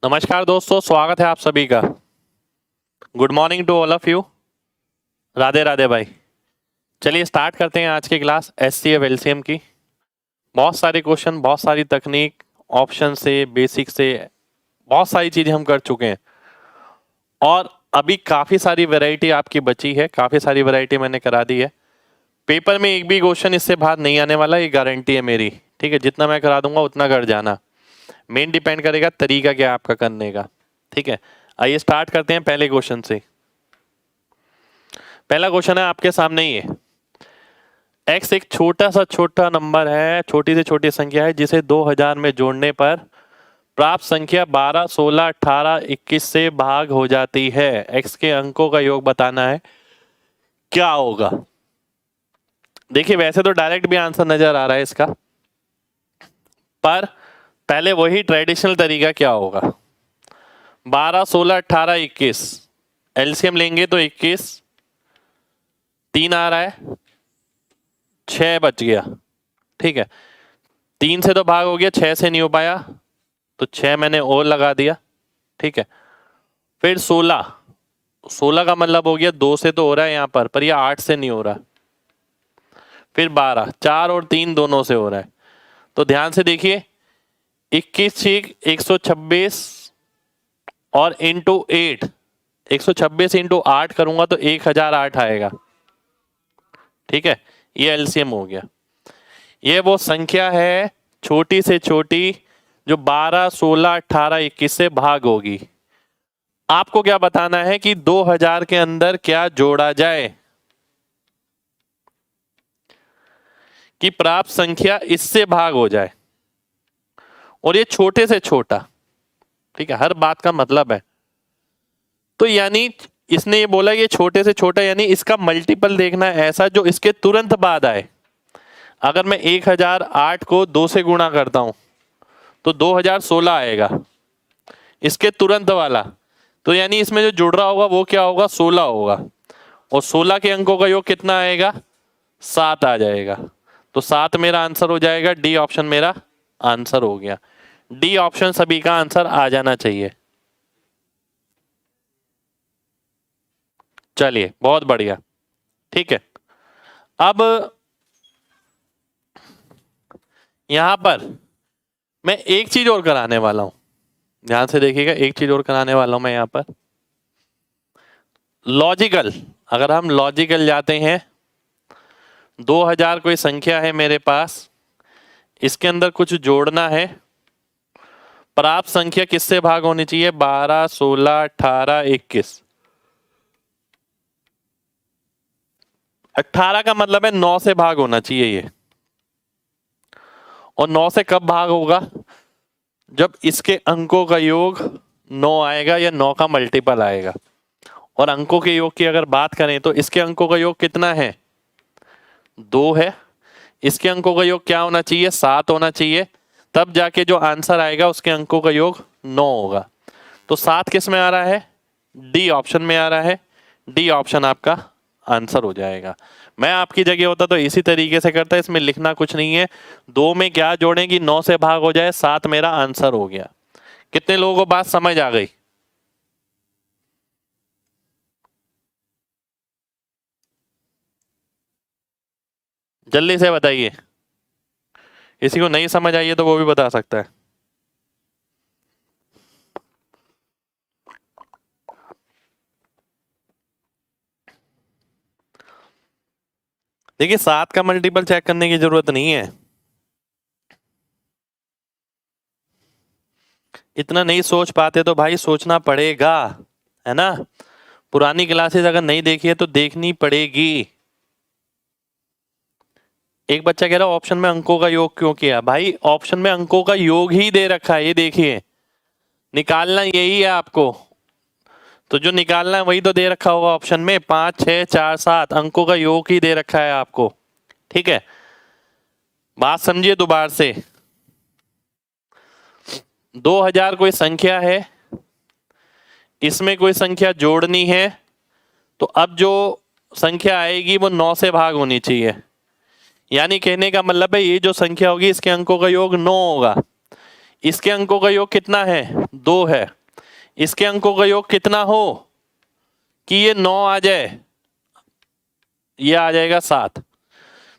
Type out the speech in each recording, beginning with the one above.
नमस्कार दोस्तों, स्वागत है आप सभी का। Good morning to all of you. Radhe Radhe भाई। चलिए स्टार्ट करते हैं आज की क्लास एचसीएफ एलसीएम की। बहुत सारे क्वेश्चन, बहुत सारी तकनीक, ऑप्शन से, बेसिक से बहुत सारी चीजें हम कर चुके हैं और अभी काफी सारी वैरायटी आपकी बची है। काफी सारी वैरायटी मैंने करा दी है। पेपर में एक भी क्वेश्चन इससे बाहर नहीं आने वाला, ये गारंटी है मेरी। ठीक है, जितना मैं करा दूंगा उतना कर जाना। मेन डिपेंड करेगा तरीका क्या है आपका करने का। ठीक है, आइए स्टार्ट करते हैं पहले क्वेश्चन से। पहला क्वेश्चन है आपके सामने ही है। x एक छोटा सा छोटा नंबर है, छोटी से छोटी संख्या है, जिसे 2000 में जोड़ने पर प्राप्त संख्या 12, 16, 18, 21 से भाग हो जाती है। x के अंकों का योग बताना है, क्या होगा। देखिए वैसे तो डायरेक्ट भी आंसर नजर आ रहा है इसका, पर पहले वही ट्रेडिशनल तरीका क्या होगा। 12, 16, 18, 21 एलसीएम लेंगे तो 21, 3 आ रहा है, 6 बच गया। ठीक है, 3 से तो भाग हो गया, 6 से नहीं हो पाया तो 6 मैंने और लगा दिया। ठीक है, फिर 16, 16 का मतलब हो गया 2 से तो हो रहा है यहाँ पर ये 8 से नहीं हो रहा। फिर 12, 4 और 3 दोनों से हो रहा है। तो ध्यान से देखिए, 21 ठीक 126 और इंटू 8, 126 इंटू 8 करूंगा तो 1008 आएगा। ठीक है, ये एलसीएम हो गया। ये वो संख्या है छोटी से छोटी जो 12, 16, 18, 21 से भाग होगी। आपको क्या बताना है कि 2000 के अंदर क्या जोड़ा जाए कि प्राप्त संख्या इससे भाग हो जाए, और ये छोटे से छोटा। ठीक है, हर बात का मतलब है। तो यानी इसने ये बोला ये छोटे से छोटा, यानी इसका मल्टीपल देखना है ऐसा जो इसके तुरंत बाद आए। अगर मैं 1008 को 2 से गुणा करता हूं तो 2016 आएगा, इसके तुरंत वाला। तो यानी इसमें जो जुड़ रहा होगा वो क्या होगा, 16 होगा, और 16 के अंकों का योग कितना आएगा, 7 आ जाएगा। तो 7 मेरा आंसर हो जाएगा, डी ऑप्शन मेरा आंसर हो गया। डी ऑप्शन सभी का आंसर आ जाना चाहिए। चलिए बहुत बढ़िया। ठीक है, अब यहां पर मैं एक चीज और कराने वाला हूं, ध्यान से देखिएगा। एक चीज और कराने वाला हूं मैं यहां पर, लॉजिकल। अगर हम लॉजिकल जाते हैं, 2000 कोई संख्या है मेरे पास, इसके अंदर कुछ जोड़ना है। प्राप्त संख्या किससे भाग होनी चाहिए, 12, 16, 18, 21। 18 का मतलब है 9 से भाग होना चाहिए ये, और 9 से कब भाग होगा, जब इसके अंकों का योग 9 आएगा या 9 का मल्टीपल आएगा। और अंकों के योग की अगर बात करें तो इसके अंकों का योग कितना है, 2 है। इसके अंकों का योग क्या होना चाहिए, 7 होना चाहिए। तब जाके जो आंसर आएगा उसके अंकों का योग 9 होगा। तो 7 किस में आ रहा है, डी ऑप्शन में आ रहा है। डी ऑप्शन आपका आंसर हो जाएगा। मैं आपकी जगह होता तो इसी तरीके से करता, इसमें लिखना कुछ नहीं है। 2 में क्या जोड़ें कि 9 से भाग हो जाए, 7 मेरा आंसर हो गया। कितने लोगों को बात समझ आ गई, जल्दी से बताइए। किसी को नहीं समझ आई है तो वो भी बता सकता है। देखिए 7 का मल्टीपल चेक करने की जरूरत नहीं है, इतना नहीं सोच पाते तो भाई सोचना पड़ेगा, है ना। पुरानी क्लासेस अगर नहीं देखी है तो देखनी पड़ेगी। एक बच्चा कह रहा है ऑप्शन में अंकों का योग क्यों किया, भाई ऑप्शन में अंकों का योग ही दे रखा है, ये देखिए। निकालना यही है आपको, तो जो निकालना है वही तो दे रखा होगा ऑप्शन में। 5, 6, 4, 7 अंकों का योग ही दे रखा है आपको। ठीक है, बात समझिए दोबारा से। 2000 कोई संख्या है, इसमें कोई संख्या जोड़नी है, तो अब जो संख्या आएगी वो 9 से भाग होनी चाहिए। यानी कहने का मतलब है ये जो संख्या होगी इसके अंकों का योग 9 होगा। इसके अंकों का योग कितना है? 2 है। इसके अंकों का योग कितना हो कि ये 9 आ जाए? ये आ जाएगा 7।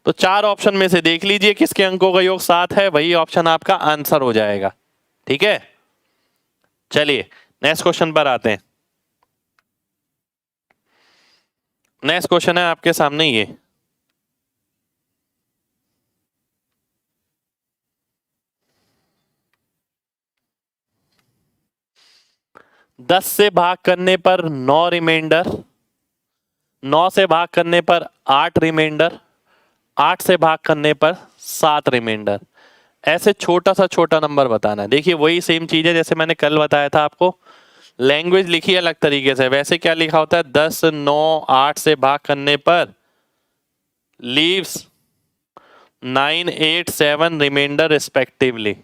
तो 4 ऑप्शन में से देख लीजिए किसके अंकों का योग 7 है, वही ऑप्शन आपका आंसर हो जाएगा। ठीक है, चलिए नेक्स्ट क्वेश्चन पर आते हैं। नेक्स्ट क्वेश्चन है आपके सामने ये। दस से भाग करने पर 9 रिमाइंडर, 9 से भाग करने पर 8 रिमाइंडर, 8 से भाग करने पर 7 रिमाइंडर। ऐसे छोटा सा छोटा नंबर बताना है। देखिए वही सेम चीज है जैसे मैंने कल बताया था आपको, लैंग्वेज लिखी अलग तरीके से। वैसे क्या लिखा होता है? 10, 9, 8 से भाग करने पर लीव्स 9, 8, 7 रिमाइंडर रिस्पेक्टिवली।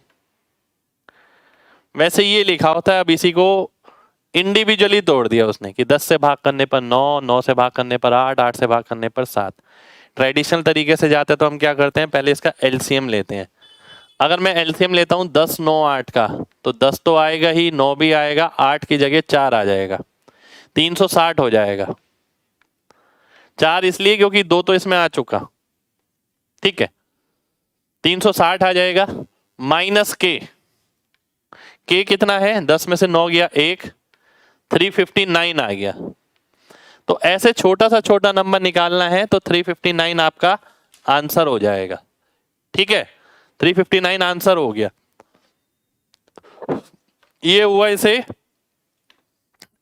वैसे ये लिखा होता है। अब इसी को इंडिविजुअली तोड़ दिया उसने कि 10 से भाग करने पर 9, 9 से भाग करने पर 8, 8 से भाग करने पर 7। ट्रेडिशनल तरीके से जाते तो हम क्या करते हैं, पहले इसका एलसीएम लेते हैं। अगर मैं एलसीएम लेता हूं 10, 9, 8 का, तो 10 तो आएगा ही, 9 भी आएगा, 8 की जगह 4 आ जाएगा, 360 हो जाएगा। 4 इसलिए क्योंकि 2 तो इसमें आ चुका। ठीक है, 360 आ जाएगा। माइनस के कितना है? 10 में से 9 गया 1, 359 आ गया। तो ऐसे छोटा सा छोटा नंबर निकालना है तो 359 आपका आंसर हो जाएगा। ठीक है, 359 आंसर हो गया। ये हुआ इसे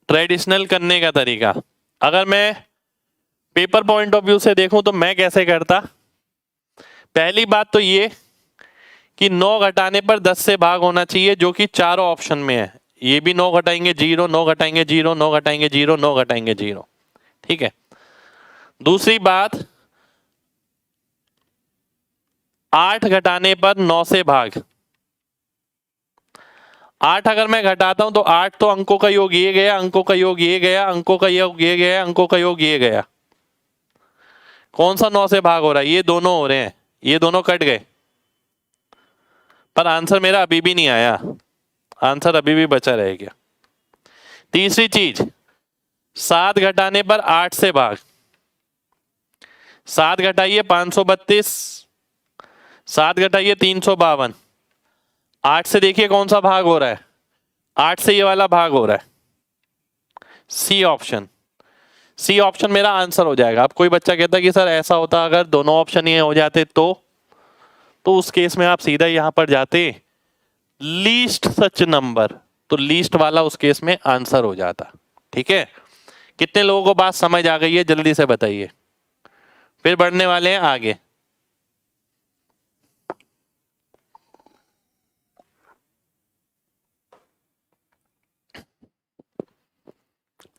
ट्रेडिशनल करने का तरीका। अगर मैं पेपर पॉइंट ऑफ व्यू से देखूं तो मैं कैसे करता? पहली बात तो ये कि 9 घटाने पर 10 से भाग होना चाहिए, जो कि चारों ऑप्शन में है। ये भी 9 घटाएंगे 0, 9 घटाएंगे 0, 9 घटाएंगे 0, 9 घटाएंगे 0। ठीक है, दूसरी बात 8 घटाने पर 9 से भाग। 8 अगर मैं घटाता हूं तो 8 तो अंकों का योग ये गया, अंकों का योग ये गया, अंकों का योग ये गया, अंकों का योग ये गया। कौन सा 9 से भाग हो रहा है? ये दोनों हो रहे हैं, ये दोनों कट गए। पर आंसर मेरा अभी भी नहीं आया, आंसर अभी भी बचा रह गया। तीसरी चीज 7 घटाने पर 8 से भाग। 7 घटाइए 532, 7 घटाइए 352। 8 से देखिए कौन सा भाग हो रहा है? 8 से ये वाला भाग हो रहा है, सी ऑप्शन। सी ऑप्शन मेरा आंसर हो जाएगा। अब कोई बच्चा कहता कि सर ऐसा होता अगर दोनों ऑप्शन ये हो जाते तो उस केस में आप सीधा यहां पर जाते लीस्ट सच नंबर, तो लीस्ट वाला उस केस में आंसर हो जाता। ठीक है, कितने लोगों को बात समझ आ गई है जल्दी से बताइए, फिर बढ़ने वाले हैं आगे।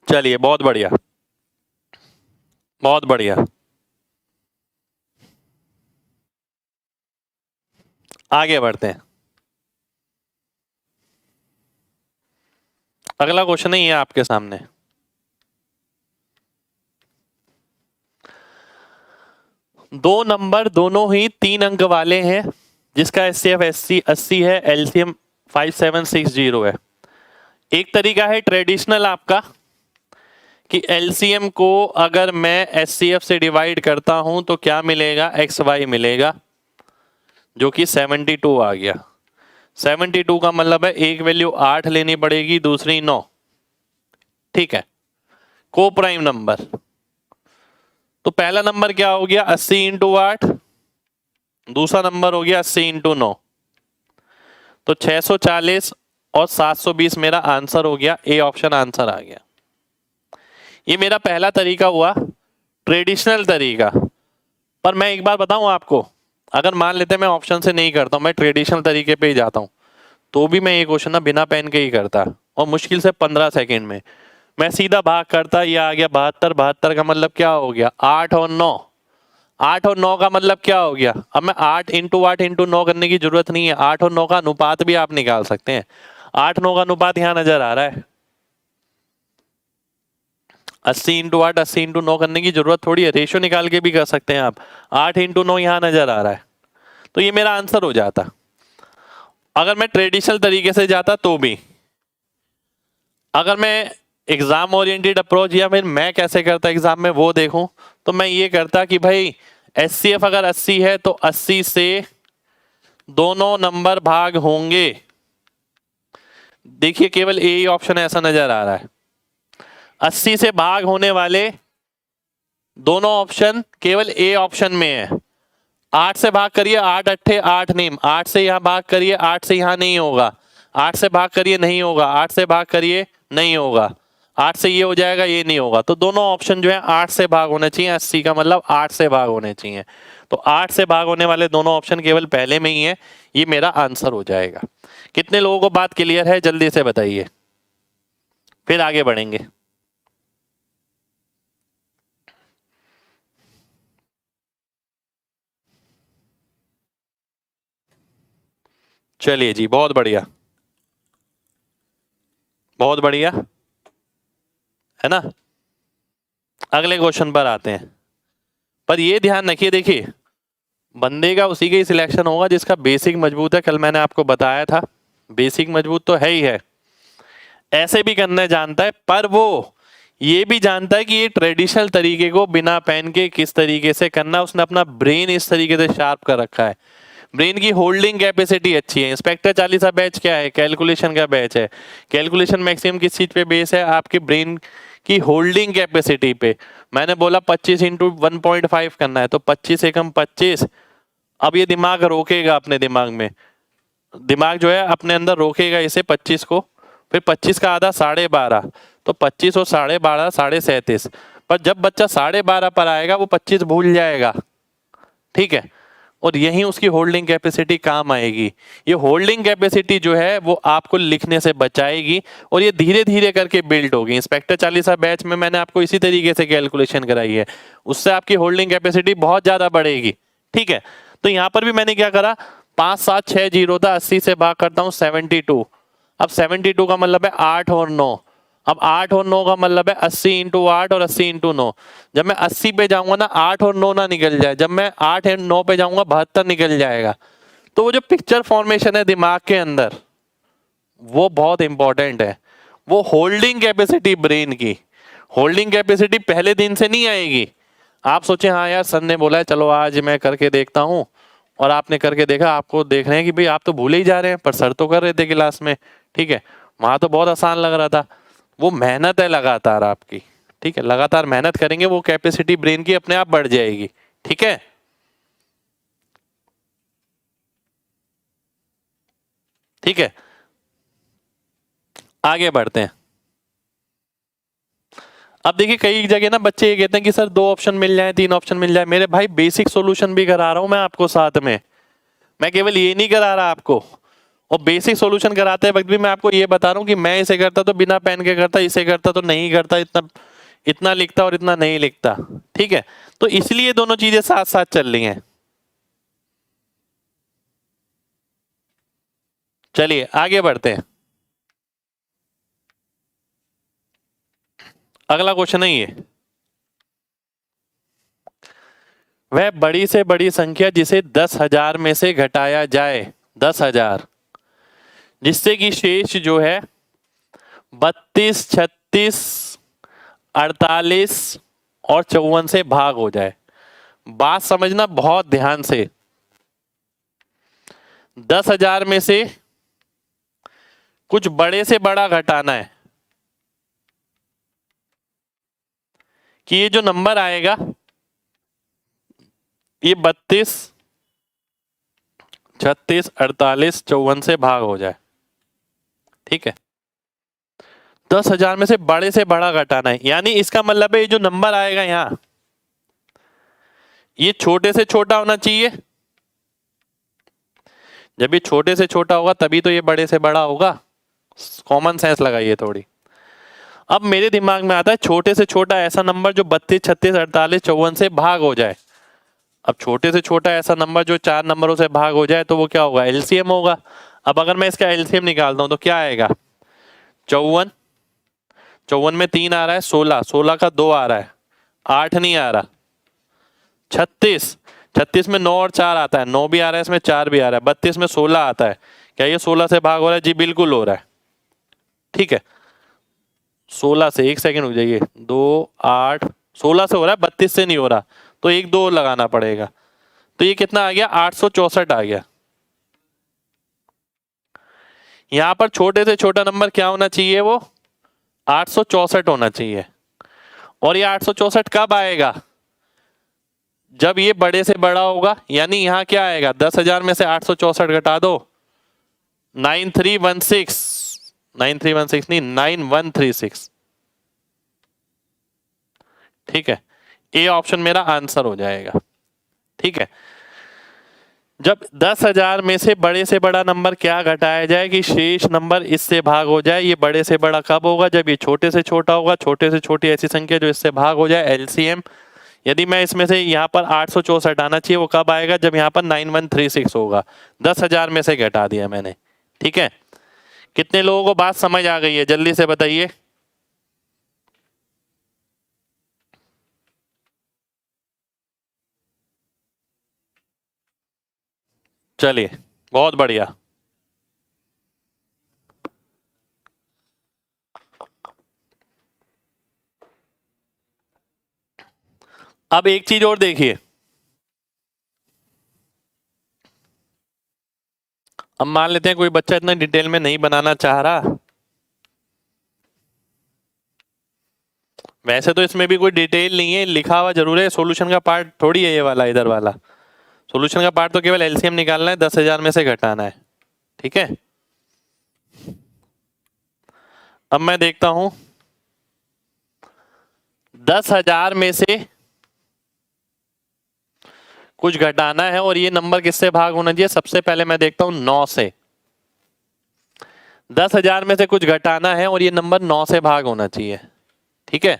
चलिए बहुत बढ़िया, बहुत बढ़िया। आगे बढ़ते हैं। अगला क्वेश्चन ही है आपके सामने। दो नंबर दोनों ही 3 अंक वाले हैं, जिसका एचसीएफ 80 है, एलसीएम 5760 है। एक तरीका है ट्रेडिशनल आपका कि एलसीएम को अगर मैं एचसीएफ से डिवाइड करता हूं तो क्या मिलेगा? एक्स वाई मिलेगा, जो कि 72 आ गया। 72 का मतलब है एक वैल्यू 8 लेनी पड़ेगी, दूसरी 9। ठीक है, को प्राइम नंबर। तो पहला नंबर क्या हो गया? 80 इंटू 8, दूसरा नंबर हो गया 80 इंटू 9, तो 640 और 720 मेरा आंसर हो गया। ए ऑप्शन आंसर आ गया। ये मेरा पहला तरीका हुआ, ट्रेडिशनल तरीका। पर मैं एक बार बताऊं आपको, अगर मान लेते मैं ऑप्शन से नहीं करता हूं, मैं ट्रेडिशनल तरीके पे ही जाता हूं, तो भी मैं ये क्वेश्चन ना बिना पेन के ही करता, और मुश्किल से 15 सेकेंड में मैं सीधा भाग करता। ये आ गया 72, 72 का मतलब क्या हो गया? 8 और 9। 8 और 9 का मतलब क्या हो गया? अब मैं 8 इंटू 8 इंटू 9 करने की जरूरत नहीं है, 8 और 9 का अनुपात भी आप निकाल सकते हैं। 8, 9 का अनुपात यहां नजर आ रहा है। 80 इंटू 8, 80 इंटू 9 करने की जरूरत थोड़ी है, रेशियो निकाल के भी कर सकते हैं आप। 8 इंटू 9 यहां नजर आ रहा है, तो ये मेरा आंसर हो जाता। अगर मैं ट्रेडिशनल तरीके से जाता तो भी, अगर मैं एग्जाम ओरिएंटेड अप्रोच या फिर मैं कैसे करता एग्जाम में वो देखूं, तो मैं ये करता कि भाई एचसीएफ अगर 80 है तो 80 से दोनों नंबर भाग होंगे। देखिए केवल ए ही ऑप्शन ऐसा नजर आ रहा है, 80 से भाग होने वाले दोनों ऑप्शन केवल ए ऑप्शन में है। 8 से भाग करिए, 8 अट्ठे 8 नहीं, 8 से यहां भाग करिए, 8 से यहां नहीं होगा, 8 से भाग करिए नहीं होगा, 8 से भाग करिए नहीं होगा, 8 से ये हो जाएगा ये नहीं होगा। तो दोनों ऑप्शन जो है 8 से भाग होने चाहिए, 80 का मतलब 8 से भाग होने चाहिए। तो 8 से भाग होने वाले दोनों ऑप्शन केवल पहले में ही है, ये मेरा आंसर हो जाएगा। कितने लोगों को बात क्लियर है जल्दी से बताइए, फिर आगे बढ़ेंगे। चलिए जी, बहुत बढ़िया, बहुत बढ़िया है ना। अगले क्वेश्चन पर आते हैं, पर ये ध्यान रखिए, देखिए बंदे का उसी का ही सिलेक्शन होगा जिसका बेसिक मजबूत है। कल मैंने आपको बताया था बेसिक मजबूत तो है ही है, ऐसे भी करना जानता है, पर वो ये भी जानता है कि ये ट्रेडिशनल तरीके को बिना पेन के किस तरीके से करना। उसने अपना ब्रेन इस तरीके से शार्प कर रखा है, ब्रेन की होल्डिंग कैपेसिटी अच्छी है। इंस्पेक्टर चालीसा बैच क्या है, कैलकुलेशन का बैच है। कैलकुलेशन मैक्सिमम किस चीज पे बेस है, आपके ब्रेन की होल्डिंग कैपेसिटी पे। मैंने बोला 25 इंटू 1.5 करना है, तो 25 एकम 25। अब ये दिमाग रोकेगा, अपने दिमाग में दिमाग जो है अपने अंदर रोकेगा इसे 25 को, फिर 25 का आधा 12.5, तो 25 और 12.5 37। पर जब बच्चा 12.5 पर आएगा वो 25 भूल जाएगा, ठीक है, और यही उसकी होल्डिंग कैपेसिटी काम आएगी। ये होल्डिंग कैपेसिटी जो है वो आपको लिखने से बचाएगी, और ये धीरे धीरे करके बिल्ड होगी। इंस्पेक्टर चालीसा बैच में मैंने आपको इसी तरीके से कैलकुलेशन कराई है, उससे आपकी होल्डिंग कैपेसिटी बहुत ज्यादा बढ़ेगी, ठीक है। तो यहाँ पर भी मैंने क्या करा, 5 7 6 0 था, 80 से भाग करता हूँ 72। अब 72 का मतलब है 8 और 9। अब 8 और 9 का मतलब है 80 इंटू 8 और 80 इंटू 9। जब मैं 80 पे जाऊंगा ना, 8 और 9 ना निकल जाए, जब मैं 8 और 9 पे जाऊंगा 72 निकल जाएगा। तो वो जो पिक्चर फॉर्मेशन है दिमाग के अंदर वो बहुत इंपॉर्टेंट है। वो होल्डिंग कैपेसिटी ब्रेन की, होल्डिंग कैपेसिटी पहले दिन से नहीं आएगी। आप सोचे हाँ यार सर ने बोला है चलो आज मैं करके देखता हूँ, और आपने करके देखा, आपको देख रहे हैं कि भाई आप तो भूले ही जा रहे हैं, पर सर तो कर रहे थे क्लास में, ठीक है, वहां तो बहुत आसान लग रहा था। वो मेहनत है लगातार आपकी, ठीक है, लगातार मेहनत करेंगे वो कैपेसिटी ब्रेन की अपने आप बढ़ जाएगी, ठीक है। ठीक है, आगे बढ़ते हैं। अब देखिए कई जगह ना बच्चे ये कहते हैं कि सर 2 ऑप्शन मिल जाए, 3 ऑप्शन मिल जाए। मेरे भाई बेसिक सॉल्यूशन भी करा रहा हूं मैं आपको साथ में, मैं केवल ये नहीं करा रहा आपको। और बेसिक सॉल्यूशन कराते वक्त भी मैं आपको ये बता रहा हूँ कि मैं इसे करता तो बिना पेन के करता, इसे करता तो नहीं करता, इतना इतना लिखता और इतना नहीं लिखता, ठीक है। तो इसलिए दोनों चीजें साथ साथ चल रही हैं। चलिए आगे बढ़ते हैं, अगला क्वेश्चन है ये, वह बड़ी से बड़ी संख्या जिसे 10,000 में से घटाया जाए, 10,000, जिससे कि शेष जो है 32, 36, 48 और 54 से भाग हो जाए। बात समझना बहुत ध्यान से, 10,000 में से कुछ बड़े से बड़ा घटाना है, कि ये जो नंबर आएगा ये 32, 36, 48, 54 से भाग हो जाए, ठीक है। 10,000 में से बड़े से बड़ा घटाना है, यानी इसका मतलब है ये जो नंबर आएगा यहां ये छोटे से छोटा होना चाहिए। जब ये छोटे से छोटा होगा तभी तो ये बड़े से बड़ा होगा। कॉमन सेंस लगाइए थोड़ी। अब मेरे दिमाग में आता है छोटे से छोटा ऐसा नंबर जो 32, 36, 48, 54 से भाग हो जाए। अब छोटे से छोटा ऐसा नंबर जो 4 नंबरों से भाग हो जाए तो वो क्या होगा, एलसीएम होगा। अब अगर मैं इसका एलसीएम निकालता हूं तो क्या आएगा, 54, 54 में 3 आ रहा है, 16, 16 का 2 आ रहा है, 8 नहीं आ रहा, 36, 36 में 9 और 4 आता है, 9 भी आ रहा है, इसमें 4 भी आ रहा है, 32 में 16 आता है, क्या ये 16 से भाग हो रहा है? जी बिल्कुल हो रहा है। ठीक है, 16 से, एक सेकंड रुक जाइए, 2 8 16 से हो रहा है, 32 से नहीं हो रहा, तो एक दो और लगाना पड़ेगा। तो ये कितना आ गया? 864 आ गया। यहां पर छोटे से छोटा नंबर क्या होना चाहिए? वो 864 होना चाहिए। और ये 864 कब आएगा? जब ये बड़े से बड़ा होगा। यानी यहां क्या आएगा? 10,000 में से 864 घटा दो, 9316, 9316 नहीं, 9136। ठीक है, ए ऑप्शन मेरा आंसर हो जाएगा। ठीक है, जब 10,000 में से बड़ा नंबर क्या घटाया जाए कि शेष नंबर इससे भाग हो जाए? ये बड़े से बड़ा कब होगा? जब ये छोटे से छोटा होगा। छोटे से छोटी ऐसी संख्या जो इससे भाग हो जाए, एलसीएम। यदि मैं इसमें से यहाँ पर 864 आना चाहिए, वो कब आएगा? जब यहाँ पर 9136 होगा। 10,000 में से घटा दिया मैंने। ठीक है, कितने लोगों को बात समझ आ गई है? जल्दी से बताइए। चलिए, बहुत बढ़िया। अब एक चीज और देखिए, अब मान लेते हैं कोई बच्चा इतना डिटेल में नहीं बनाना चाह रहा। वैसे तो इसमें भी कोई डिटेल नहीं है, लिखा हुआ जरूर है। सॉल्यूशन का पार्ट थोड़ी है ये वाला, इधर वाला। सॉल्यूशन का पार्ट तो केवल एलसीएम निकालना है, 10,000 में से घटाना है। ठीक है, अब मैं देखता हूं 10,000 में से कुछ घटाना है और ये नंबर किससे भाग होना चाहिए? सबसे पहले मैं देखता हूं 9 से। 10,000 में से कुछ घटाना है और ये नंबर 9 से भाग होना चाहिए। ठीक है,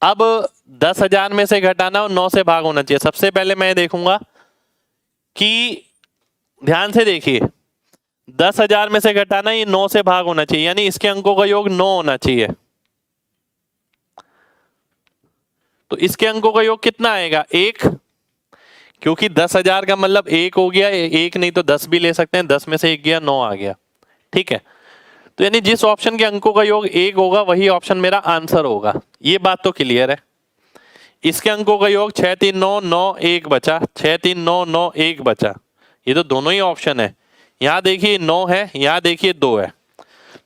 अब 10,000 में से घटाना और 9 से भाग होना चाहिए। सबसे पहले मैं देखूंगा कि, ध्यान से देखिए, 10,000 में से घटाना, ये 9 से भाग होना चाहिए, यानी इसके अंकों का योग 9 होना चाहिए। तो इसके अंकों का योग कितना आएगा? 1, क्योंकि 10,000 का मतलब 1 हो गया। 1 नहीं तो 10 भी ले सकते हैं, 10 में से 1 गया, 9 आ गया। ठीक है, तो यानी जिस ऑप्शन के अंकों का योग 1 होगा वही ऑप्शन मेरा आंसर होगा। ये बात तो क्लियर है। इसके अंकों का योग 6 3 9 9 1 बचा, 6 3 9 9 1 बचा। ये तो दोनों ही ऑप्शन है। यहां देखिए 9 है, यहां देखिए 2 है।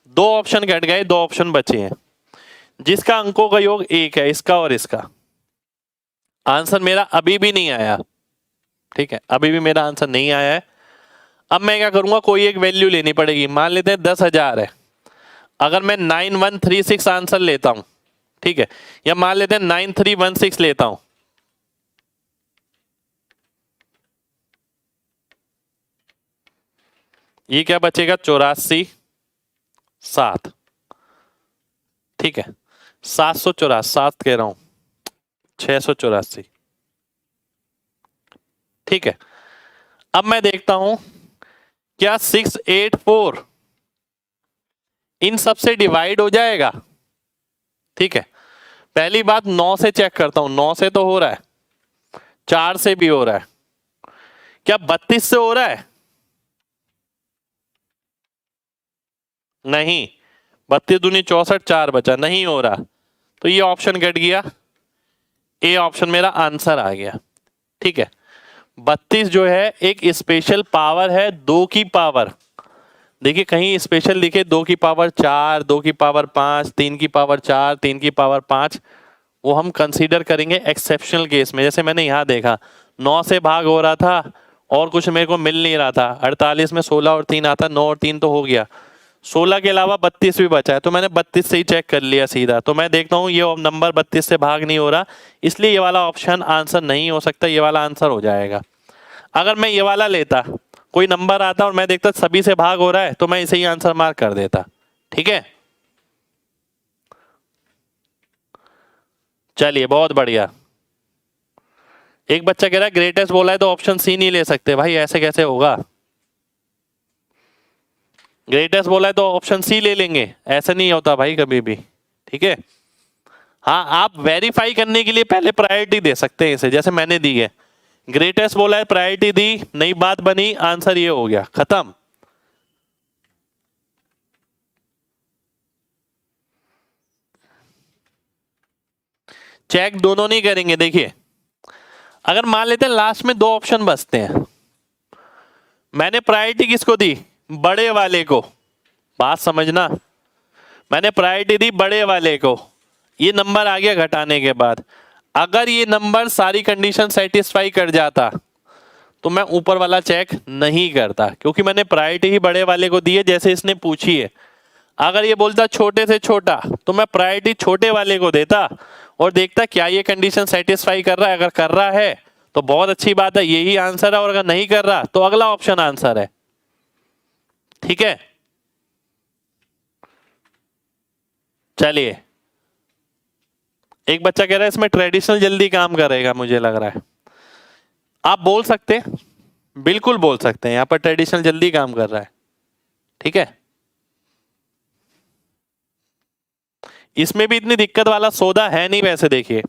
2 ऑप्शन घट गए, 2 ऑप्शन बचे हैं। जिसका अंकों का योग 1 है, इसका और इसका, आंसर मेरा अभी भी नहीं आया। ठीक है, अभी भी मेरा आंसर नहीं आया है। अब मैं क्या करूंगा? कोई एक वैल्यू लेनी पड़ेगी। मान लेते हैं 10,000 है। अगर मैं 9136 आंसर लेता हूं, ठीक है, या मान लेते हैं 9316 लेता हूं, ये क्या बचेगा? 84 7। ठीक है, 784, 7 कह रहा हूं, 684। ठीक है, अब मैं देखता हूं क्या 684 इन सब से डिवाइड हो जाएगा? ठीक है, पहली बात 9 से चेक करता हूं, 9 से तो हो रहा है, 4 से भी हो रहा है, क्या 32 से हो रहा है? नहीं, 32 दूनी 64, 4 बचा, नहीं हो रहा। तो ये ऑप्शन कट गया, ए ऑप्शन मेरा आंसर आ गया। ठीक है, 32 जो है एक स्पेशल पावर है, 2 की पावर। देखिए कहीं स्पेशल लिखे 2 की पावर 4, 2 की पावर 5, 3 की पावर 4, 3 की पावर 5, वो हम कंसीडर करेंगे एक्सेप्शनल केस में। जैसे मैंने यहाँ देखा 9 से भाग हो रहा था और कुछ मेरे को मिल नहीं रहा था। 48 में 16 और 3 आता, 9 और 3 तो हो गया, 16 के अलावा 32 भी बचा है, तो मैंने 32 से ही चेक कर लिया सीधा। तो मैं देखता हूँ ये नंबर 32 से भाग नहीं हो रहा, इसलिए ये वाला ऑप्शन आंसर नहीं हो सकता, ये वाला आंसर हो जाएगा। अगर मैं ये वाला लेता, कोई नंबर आता और मैं देखता सभी से भाग हो रहा है, तो मैं इसे ही आंसर मार्क कर देता। ठीक है, चलिए बहुत बढ़िया। एक बच्चा कह रहा है ग्रेटेस्ट बोला है तो ऑप्शन सी नहीं ले सकते। भाई ऐसे कैसे होगा? ग्रेटेस्ट बोला है तो ऑप्शन सी ले लेंगे, ऐसा नहीं होता भाई कभी भी। ठीक है, हाँ आप वेरीफाई करने के लिए पहले प्रायोरिटी दे सकते हैं इसे, जैसे मैंने दी है। ग्रेटेस्ट बोला है, प्रायोरिटी दी, नई बात बनी, आंसर ये हो गया, खत्म। चेक दोनों नहीं करेंगे। देखिए अगर मान लेते हैं लास्ट में दो ऑप्शन बचते हैं, मैंने प्रायोरिटी किसको दी? बड़े वाले को। बात समझना, मैंने प्रायोरिटी दी बड़े वाले को, ये नंबर आ गया घटाने के बाद। अगर ये नंबर सारी कंडीशन सेटिस्फाई कर जाता तो मैं ऊपर वाला चेक नहीं करता, क्योंकि मैंने प्रायोरिटी ही बड़े वाले को दी है जैसे इसने पूछी है। अगर ये बोलता छोटे से छोटा तो मैं प्रायोरिटी छोटे वाले को देता और देखता क्या ये कंडीशन सेटिस्फाई कर रहा है। अगर कर रहा है तो बहुत अच्छी बात है, यही आंसर है, और अगर नहीं कर रहा तो अगला ऑप्शन आंसर है। ठीक है, चलिए एक बच्चा कह रहा है इसमें ट्रेडिशनल जल्दी काम करेगा, मुझे लग रहा है। आप बोल सकते हैं, बिल्कुल बोल सकते हैं, यहां पर ट्रेडिशनल जल्दी काम कर रहा है। ठीक है, इसमें भी इतनी दिक्कत वाला सौदा है नहीं वैसे। देखिए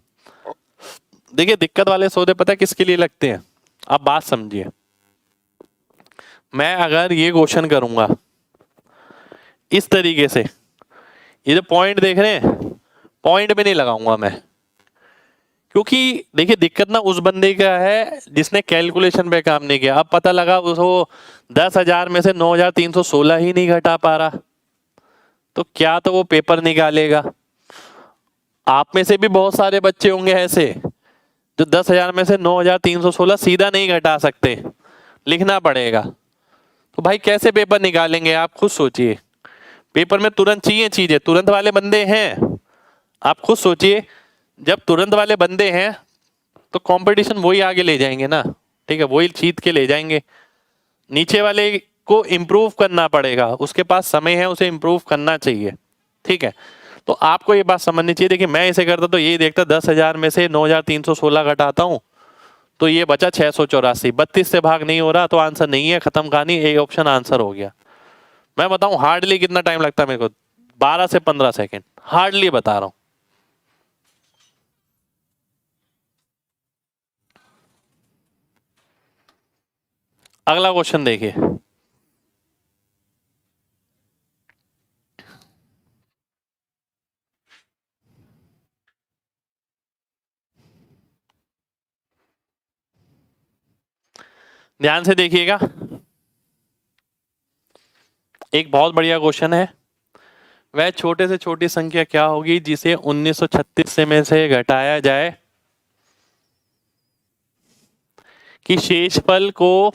देखिए दिक्कत वाले सौदे पता है किसके लिए लगते हैं? आप बात समझिए, मैं अगर ये क्वेश्चन करूंगा इस तरीके से, ये जो पॉइंट देख रहे हैं, पॉइंट भी नहीं लगाऊंगा मैं, क्योंकि देखिए दिक्कत ना उस बंदे का है जिसने कैलकुलेशन पे काम नहीं किया। अब पता लगा उसको 10,000 में से 9,316 ही नहीं घटा पा रहा, तो क्या तो वो पेपर निकालेगा। आप में से भी बहुत सारे बच्चे होंगे ऐसे जो 10,000 में से 9,316 सीधा नहीं घटा सकते, लिखना पड़ेगा। तो भाई कैसे पेपर निकालेंगे? आप खुद सोचिए, पेपर में तुरंत चाहिए चीजें, तुरंत वाले बंदे हैं। आप खुद सोचिए, जब तुरंत वाले बंदे हैं तो कंपटीशन वही आगे ले जाएंगे ना। ठीक है, वही जीत के ले जाएंगे। नीचे वाले को इम्प्रूव करना पड़ेगा, उसके पास समय है, उसे इम्प्रूव करना चाहिए। ठीक है, तो आपको ये बात समझनी चाहिए। देखिए मैं इसे करता तो ये देखता 10,000 में से 9,316 घटाता हूँ तो ये बचा 684। 32 से भाग नहीं हो रहा तो आंसर नहीं है, खत्म कहानी, एक ऑप्शन आंसर हो गया। मैं बताऊं हार्डली कितना टाइम लगता है मेरे को? 12 से 15 सेकेंड, हार्डली बता रहा हूं। अगला क्वेश्चन देखिए, ध्यान से देखिएगा, एक बहुत बढ़िया क्वेश्चन है। वह छोटे से छोटी संख्या क्या होगी जिसे 1936 से में से घटाया जाए कि शेषफल को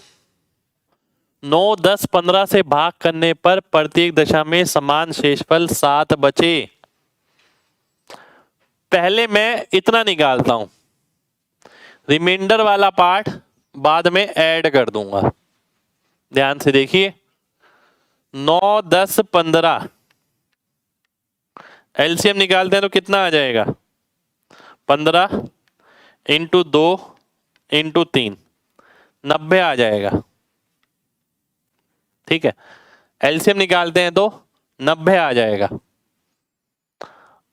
9, 10, 15 से भाग करने पर प्रत्येक दशा में समान शेषफल 7 बचे। पहले मैं इतना निकालता हूं, रिमाइंडर वाला पार्ट बाद में ऐड कर दूंगा। ध्यान से देखिए, 9, 10, 15 एलसीएम निकालते हैं तो कितना आ जाएगा? 15 इंटू 2 इंटू 3, 90 आ जाएगा। ठीक है, एलसीएम निकालते हैं तो 90 आ जाएगा।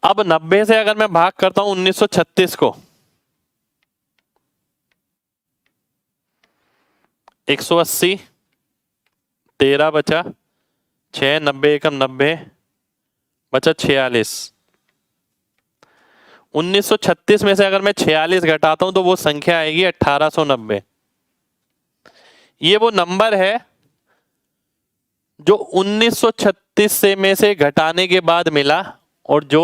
अब 90 से अगर मैं भाग करता हूं 1936 को, 180, 13 बचा, 6, 90 एकम 90 बचा 46। 1936 में से अगर मैं 46 घटाता हूं तो वो संख्या आएगी 1890। ये वो नंबर है जो 1936 से में से घटाने के बाद मिला और जो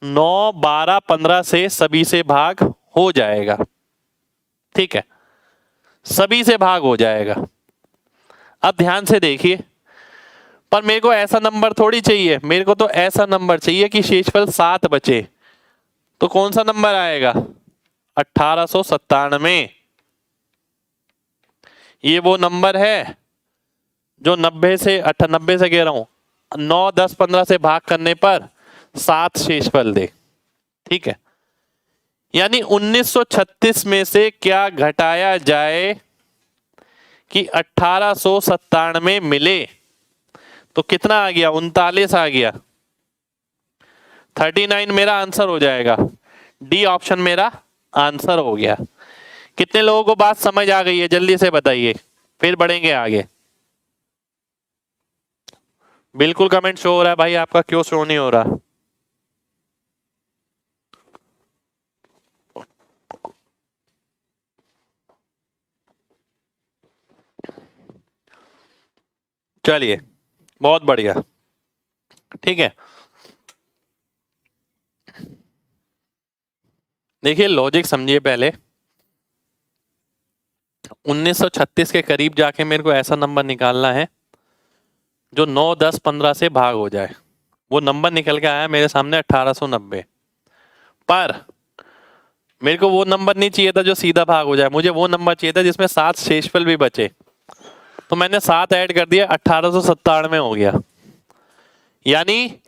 9, 12, 15 से सभी से भाग हो जाएगा। ठीक है, सभी से भाग हो जाएगा। अब ध्यान से देखिए, पर मेरे को ऐसा नंबर थोड़ी चाहिए, मेरे को तो ऐसा नंबर चाहिए कि शेषफल 7 बचे। तो कौन सा नंबर आएगा? 1897। ये वो नंबर है जो 90 से 98 से कह रहा हूं 9, 10, 15 से भाग करने पर 7 शेषफल दे। ठीक है, यानी 1936 में से क्या घटाया जाए कि 1897 मिले? तो कितना आ गया? 39 आ गया। 39 मेरा आंसर हो जाएगा। डी ऑप्शन मेरा आंसर हो गया। कितने लोगों को बात समझ आ गई है? जल्दी से बताइए, फिर बढ़ेंगे आगे। बिल्कुल कमेंट शो हो रहा है भाई, आपका क्यों शो नहीं हो रहा? चलिए बहुत बढ़िया, ठीक है। देखिए लॉजिक समझिए पहले। 1936 के करीब जाके मेरे को ऐसा नंबर निकालना है जो 9, 10, 15 से भाग हो जाए। वो नंबर निकल के आया मेरे सामने 1890। पर मेरे को वो नंबर नहीं चाहिए था जो सीधा भाग हो जाए, मुझे वो नंबर चाहिए था जिसमें 7 शेषफल भी बचे। तो मैंने 7 ऐड कर दिया, 1897 हो गया। यानी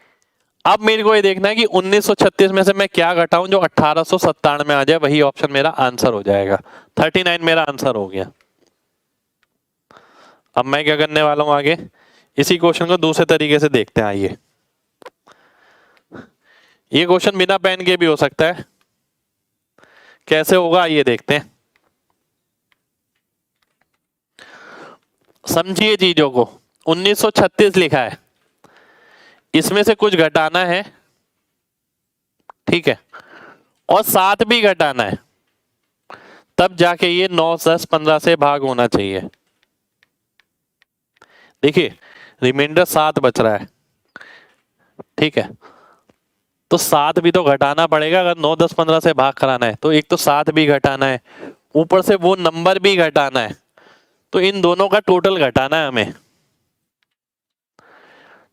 अब मेरे को ये देखना है कि 1936 में से मैं क्या घटाऊं जो 1897 में आ जाए, वही ऑप्शन मेरा आंसर हो जाएगा। 39 मेरा आंसर हो गया। अब मैं क्या करने वाला हूं आगे, इसी क्वेश्चन को दूसरे तरीके से देखते हैं। आइए, ये क्वेश्चन बिना पेन के भी हो सकता है, कैसे होगा आइए देखते हैं। समझिए चीजों को। 1936 लिखा है, इसमें से कुछ घटाना है, ठीक है, और 7 भी घटाना है, तब जाके ये 9, 10, 15 से भाग होना चाहिए। देखिए रिमाइंडर 7 बच रहा है, ठीक है, तो 7 भी तो घटाना पड़ेगा। अगर 9, 10, 15 से भाग कराना है तो एक तो 7 भी घटाना है, ऊपर से वो नंबर भी घटाना है, तो इन दोनों का टोटल घटाना है हमें,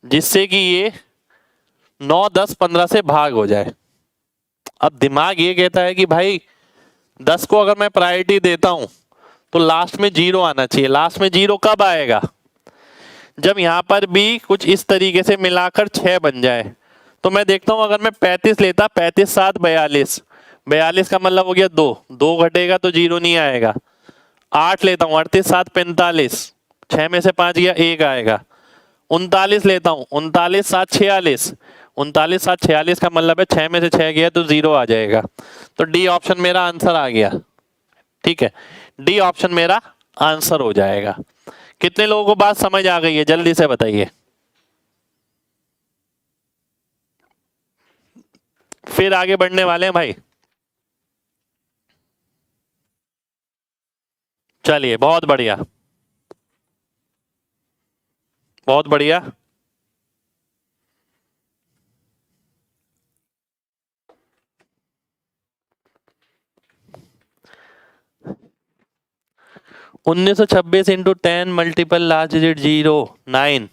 जिससे कि ये 9, 10, 15 से भाग हो जाए। अब दिमाग ये कहता है कि भाई 10 को अगर मैं प्रायोरिटी देता हूं तो लास्ट में 0 आना चाहिए। लास्ट में 0 कब आएगा, जब यहां पर भी कुछ इस तरीके से मिलाकर 6 बन जाए। तो मैं देखता हूं, अगर मैं 35 लेता, 35, 7, 42, 42 का मतलब हो गया 2, 2 घटेगा तो 0 नहीं आएगा। 8 लेता हूं, 38, 7, 45, 6 में से 5 गया, 1 आएगा। 39 लेता हूं, 39, 7, 46, 39, 7, 46 का मतलब है 6 में से 6 गया तो 0 आ जाएगा। तो डी ऑप्शन मेरा आंसर आ गया, ठीक है, डी ऑप्शन मेरा आंसर हो जाएगा। कितने लोगों को बात समझ आ गई है, जल्दी से बताइए। फिर आगे बढ़ने वाले हैं भाई। चलिए बहुत बढ़िया, बहुत बढ़िया। उन्नीस सौ छब्बीस इंटू 10 मल्टीपल लास्ट डिजिट 0, 9।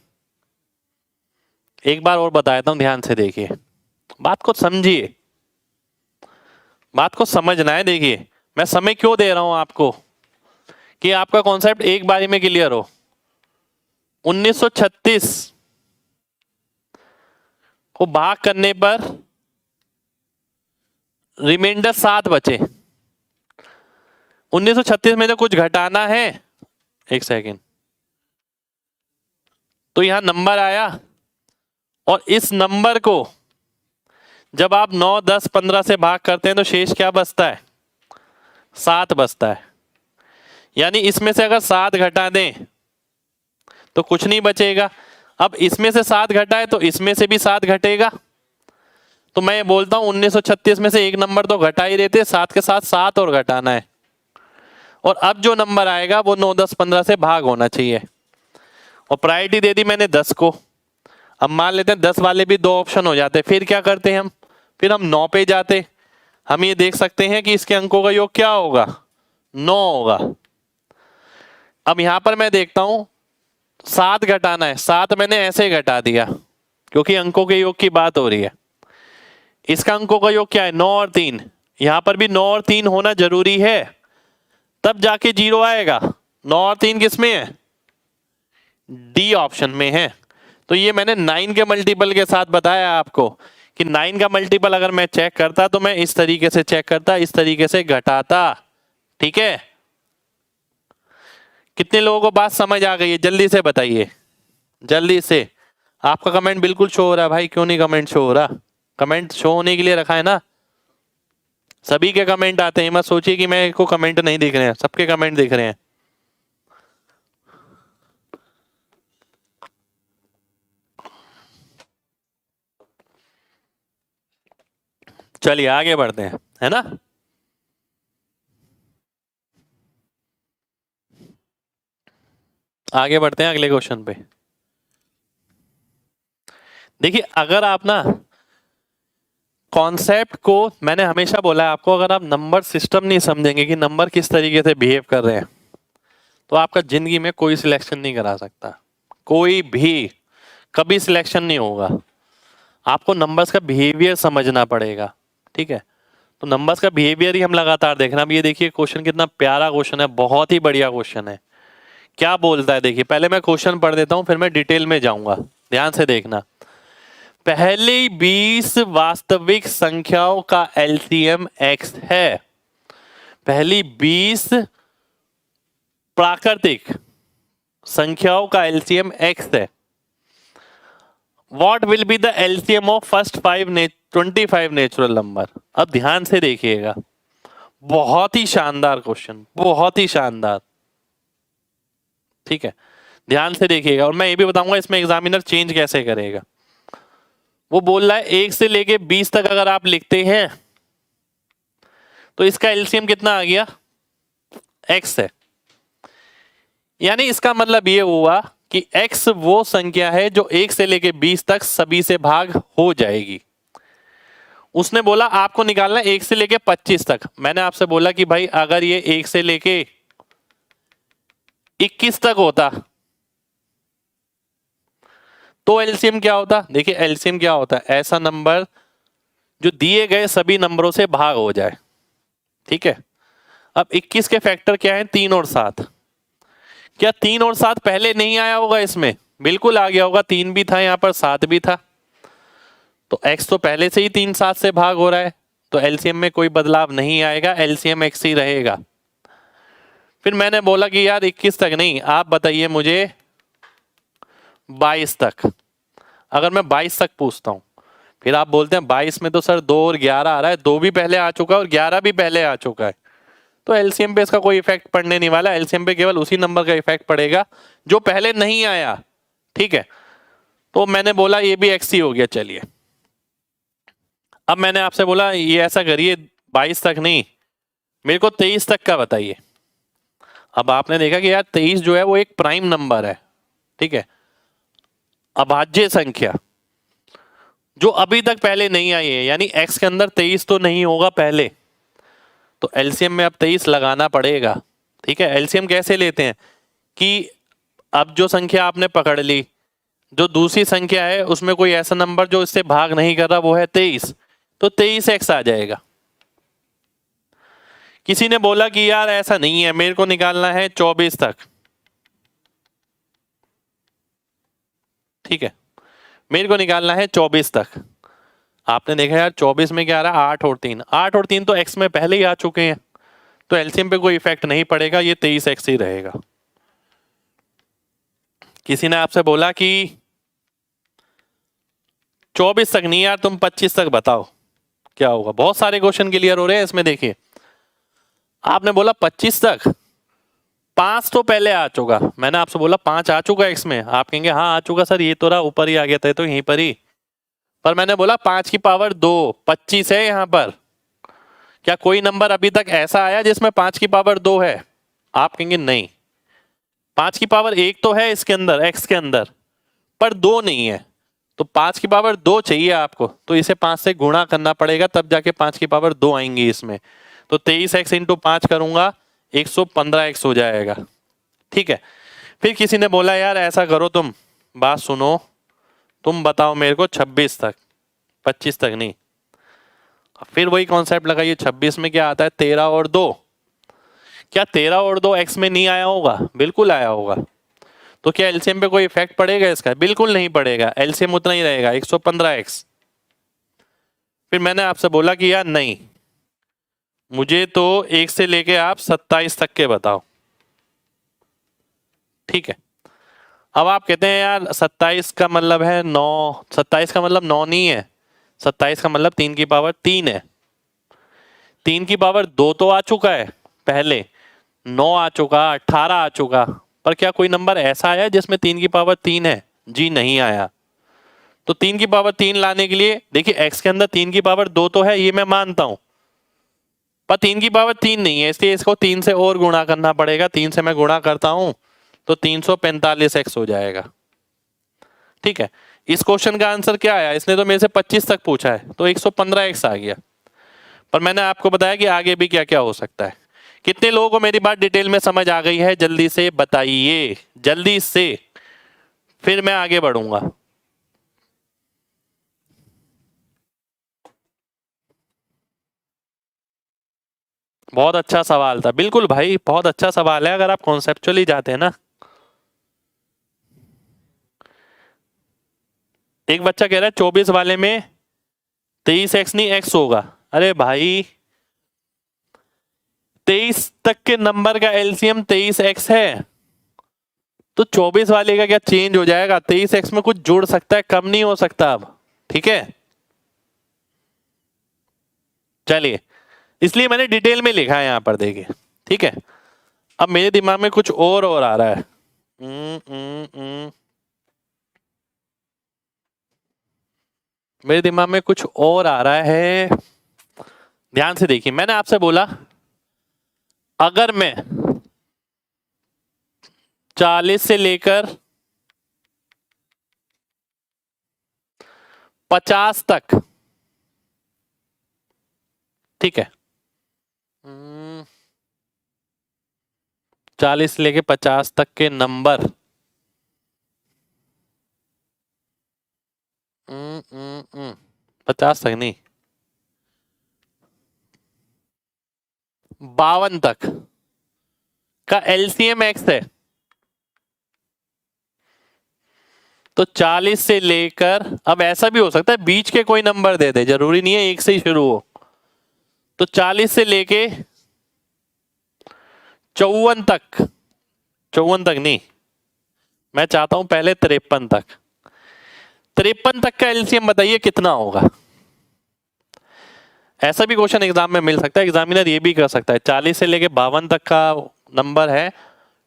एक बार और बताता हूं, ध्यान से देखिए, बात को समझिए, बात को समझना है। देखिए मैं समय क्यों दे रहा हूं आपको, कि आपका कॉन्सेप्ट एक बारी में क्लियर हो। 1936 को भाग करने पर रिमाइंडर 7 बचे। 1936 में जो कुछ घटाना है, एक सेकेंड, तो यहां नंबर आया, और इस नंबर को जब आप 9, 10, 15 से भाग करते हैं तो शेष क्या बचता है, 7 बचता है। यानी इसमें से अगर 7 घटा दें तो कुछ नहीं बचेगा। अब इसमें से 7 घटाए तो इसमें से भी 7 घटेगा। तो मैं ये बोलता हूं 1936 में से एक नंबर तो घटा ही रहते, 7 के साथ 7 और घटाना है, और अब जो नंबर आएगा वो 9, 10, 15 से भाग होना चाहिए। और प्रायोरिटी दे दी मैंने 10 को। अब मान लेते हैं 10 वाले भी 2 ऑप्शन हो जाते, फिर क्या करते हैं हम, फिर हम 9 पे जाते। हम ये देख सकते हैं कि इसके अंकों का योग क्या होगा, 9 होगा। अब यहां पर मैं देखता हूं 7 घटाना है, 7 मैंने ऐसे ही घटा दिया क्योंकि अंकों के योग की बात हो रही है। इसका अंकों का योग क्या है, 9 और 3। यहां पर भी 9 और 3 होना जरूरी है, तब जाके 0 आएगा। 9 और 3 किस में है, डी ऑप्शन में है। तो ये मैंने 9 के मल्टीपल के साथ बताया आपको कि 9 का मल्टीपल अगर मैं चेक करता तो मैं इस तरीके से चेक करता, इस तरीके से घटाता, ठीक है। कितने लोगों को बात समझ आ गई है, जल्दी से बताइए, जल्दी से। आपका कमेंट बिल्कुल शो हो रहा है भाई, क्यों नहीं कमेंट शो हो रहा, कमेंट शो होने के लिए रखा है ना। सभी के कमेंट आते हैं, मत सोचिए कि मेरे को कमेंट नहीं दिख रहे हैं, सबके कमेंट दिख रहे हैं। चलिए आगे बढ़ते हैं, है ना। आगे बढ़ते हैं अगले क्वेश्चन पे। देखिए अगर आप ना कॉन्सेप्ट को, मैंने हमेशा बोला है आपको, अगर आप नंबर सिस्टम नहीं समझेंगे कि नंबर किस तरीके से बिहेव कर रहे हैं, तो आपका जिंदगी में कोई सिलेक्शन नहीं करा सकता, कोई भी कभी सिलेक्शन नहीं होगा। आपको नंबर्स का बिहेवियर समझना पड़ेगा, ठीक है। तो नंबर्स का बिहेवियर ही हम लगातार देखना। अब ये देखिए क्वेश्चन कितना प्यारा क्वेश्चन है, बहुत ही बढ़िया क्वेश्चन है। क्या बोलता है देखिए, पहले मैं क्वेश्चन पढ़ देता हूं फिर मैं डिटेल में जाऊंगा, ध्यान से देखना। पहली 20 वास्तविक संख्याओं का एलसीएम x है। पहली 20 प्राकृतिक संख्याओं का एलसीएम x है। What will be the LCM of first 25 natural number? अब ध्यान से देखिएगा, बहुत ही शानदार क्वेश्चन, बहुत ही शानदार, ठीक है। ध्यान से देखिएगा और मैं ये भी बताऊंगा इसमें एग्जामिनर चेंज कैसे करेगा। वो बोल रहा है 1 से लेके 20 तक अगर आप लिखते हैं तो इसका एलसीएम कितना आ गया, x है। यानी इसका मतलब ये हुआ कि x वो संख्या है जो 1 से लेके 20 तक सभी से भाग हो जाएगी। उसने बोला आपको निकालना 1 से लेके 25 तक। मैंने आपसे बोला कि भाई अगर ये 1 से लेके 21 तक होता तो एलसीएम क्या होता। देखिए एलसीएम क्या होता है, ऐसा नंबर जो दिए गए सभी नंबरों से भाग हो जाए, ठीक है। अब 21 के फैक्टर क्या है, 3 और 7। क्या 3 और 7 पहले नहीं आया होगा इसमें? बिल्कुल आ गया होगा, 3 भी था यहां पर, 7 भी था। तो x तो पहले से ही 3 7 से भाग हो रहा है, तो एलसीएम में कोई बदलाव नहीं आएगा, एलसीएम x ही रहेगा। फिर मैंने बोला कि यार 21 तक नहीं, आप बताइए मुझे 22 तक। अगर मैं 22 तक पूछता हूं, फिर आप बोलते हैं 22 में तो सर 2 और 11 आ रहा है, 2 भी पहले आ चुका है और 11 भी पहले आ चुका है, तो एलसीएम पे इसका कोई इफेक्ट पड़ने नहीं वाला। एलसीएम पे केवल उसी नंबर का इफेक्ट पड़ेगा जो पहले नहीं आया, ठीक है। तो मैंने बोला ये भी एक्स ही हो गया। चलिए अब मैंने आपसे बोला ये ऐसा करिए 22 तक नहीं, मेरे को 23 तक का बताइए। अब आपने देखा कि यार 23 जो है वो एक प्राइम नंबर है, ठीक है, अभाज्य संख्या जो अभी तक पहले नहीं आई है, यानी x के अंदर 23 तो नहीं होगा पहले, तो एलसीएम में अब 23 लगाना पड़ेगा, ठीक है। एलसीएम कैसे लेते हैं कि अब जो संख्या आपने पकड़ ली, जो दूसरी संख्या है उसमें कोई ऐसा नंबर जो इससे भाग नहीं कर रहा, वो है 23, तो 23x आ जाएगा। किसी ने बोला कि यार ऐसा नहीं है, मेरे को निकालना है 24 तक, ठीक है, मेरे को निकालना है 24 तक। आपने देखा यार 24 में क्या आ रहा है, 8 और 3, 8 और 3 तो x में पहले ही आ चुके हैं, तो एलसीएम पे कोई इफेक्ट नहीं पड़ेगा, ये 23x ही रहेगा। किसी ने आपसे बोला कि 24 तक नहीं यार, तुम 25 तक बताओ क्या होगा। बहुत सारे क्वेश्चन क्लियर हो रहे हैं इसमें। देखिए आपने बोला 25 तक, 5 तो पहले आ चुका, मैंने आपसे बोला 5 आ चुका एक्स में, आप कहेंगे हाँ आ चुका सर, ये तो रहा ऊपर ही आ गया था, तो यहीं पर ही, पर मैंने बोला 5 की पावर 2, 25 है यहां पर। क्या कोई नंबर अभी तक ऐसा आया जिसमें 5 की पावर 2 है? आप कहेंगे नहीं, 5 की पावर 1 तो है इसके अंदर, एक्स के अंदर, पर 2 नहीं है, तो 5 की पावर 2 चाहिए आपको, तो इसे 5 से गुणा करना पड़ेगा, तब जाके 5 की पावर 2 आएंगी इसमें। तो 23x इंटू 5 करूंगा, 115x हो जाएगा, ठीक है। फिर किसी ने बोला यार ऐसा करो, तुम बात सुनो, तुम बताओ मेरे को 26 तक, 25 तक नहीं। फिर वही कॉन्सेप्ट लगाइए, 26 में क्या आता है, 13 और 2। क्या 13 और 2 x में नहीं आया होगा? बिल्कुल आया होगा। तो क्या एलसीएम पे कोई इफेक्ट पड़ेगा इसका? बिल्कुल नहीं पड़ेगा, एलसीएम उतना ही रहेगा, 115x। फिर मैंने आपसे बोला कि यार नहीं, मुझे तो 1 से लेके आप 27 तक के बताओ, ठीक है। अब आप कहते हैं यार 27 का मतलब है 9, 27 का मतलब 9 नहीं है, 27 का मतलब 3 की पावर 3 है। 3 की पावर 2 तो आ चुका है पहले, 9 आ चुका, 18 आ चुका, पर क्या कोई नंबर ऐसा आया जिसमें 3 की पावर 3 है? जी नहीं आया। तो 3 की पावर 3 लाने के लिए देखिए x के अंदर 3 की पावर 2 तो है, ये मैं मानता हूं, पर 3 की पावर 3 नहीं है, इसलिए इसको 3 से और गुणा करना पड़ेगा। 3 से मैं गुणा करता हूं तो 345x हो जाएगा, ठीक है। इस क्वेश्चन का आंसर क्या आया, इसने तो मेरे से 25 तक पूछा है, तो 115x आ गया। पर मैंने आपको बताया कि आगे भी क्या क्या हो सकता है। कितने लोगों को मेरी बात डिटेल में समझ आ गई है, जल्दी से बताइए, जल्दी से, फिर मैं आगे बढ़ूंगा। बहुत अच्छा सवाल था, बिल्कुल भाई, बहुत अच्छा सवाल है अगर आप कॉन्सेप्चुअली जाते हैं ना। एक बच्चा कह रहा है 24 वाले में 23x नहीं x होगा। अरे भाई 23 तक के नंबर का एलसीएम 23x है, तो 24 वाले का क्या चेंज हो जाएगा, 23x में कुछ जुड़ सकता है, कम नहीं हो सकता अब। ठीक है, चलिए, इसलिए मैंने डिटेल में लिखा है यहां पर, देखिए। ठीक है, अब मेरे दिमाग में कुछ और आ रहा है। मेरे दिमाग में कुछ और आ रहा है, ध्यान से देखिए। मैंने आपसे बोला अगर मैं 40 से लेकर 50 तक, ठीक है, 40 से लेकर 50 तक के नंबर 50 तक नहीं, 52 तक का एलसीएम एक्स है, तो 40 से लेकर, अब ऐसा भी हो सकता है बीच के कोई नंबर दे दे, जरूरी नहीं है एक से ही शुरू हो, तो 40 से लेके 54 तक, 54 तक नहीं, मैं चाहता हूं पहले 53 तक, 53 तक का एलसीएम बताइए कितना होगा। ऐसा भी क्वेश्चन एग्जाम में मिल सकता है, एग्जामिनर ये भी कर सकता है 40 से लेके 52 तक का नंबर है,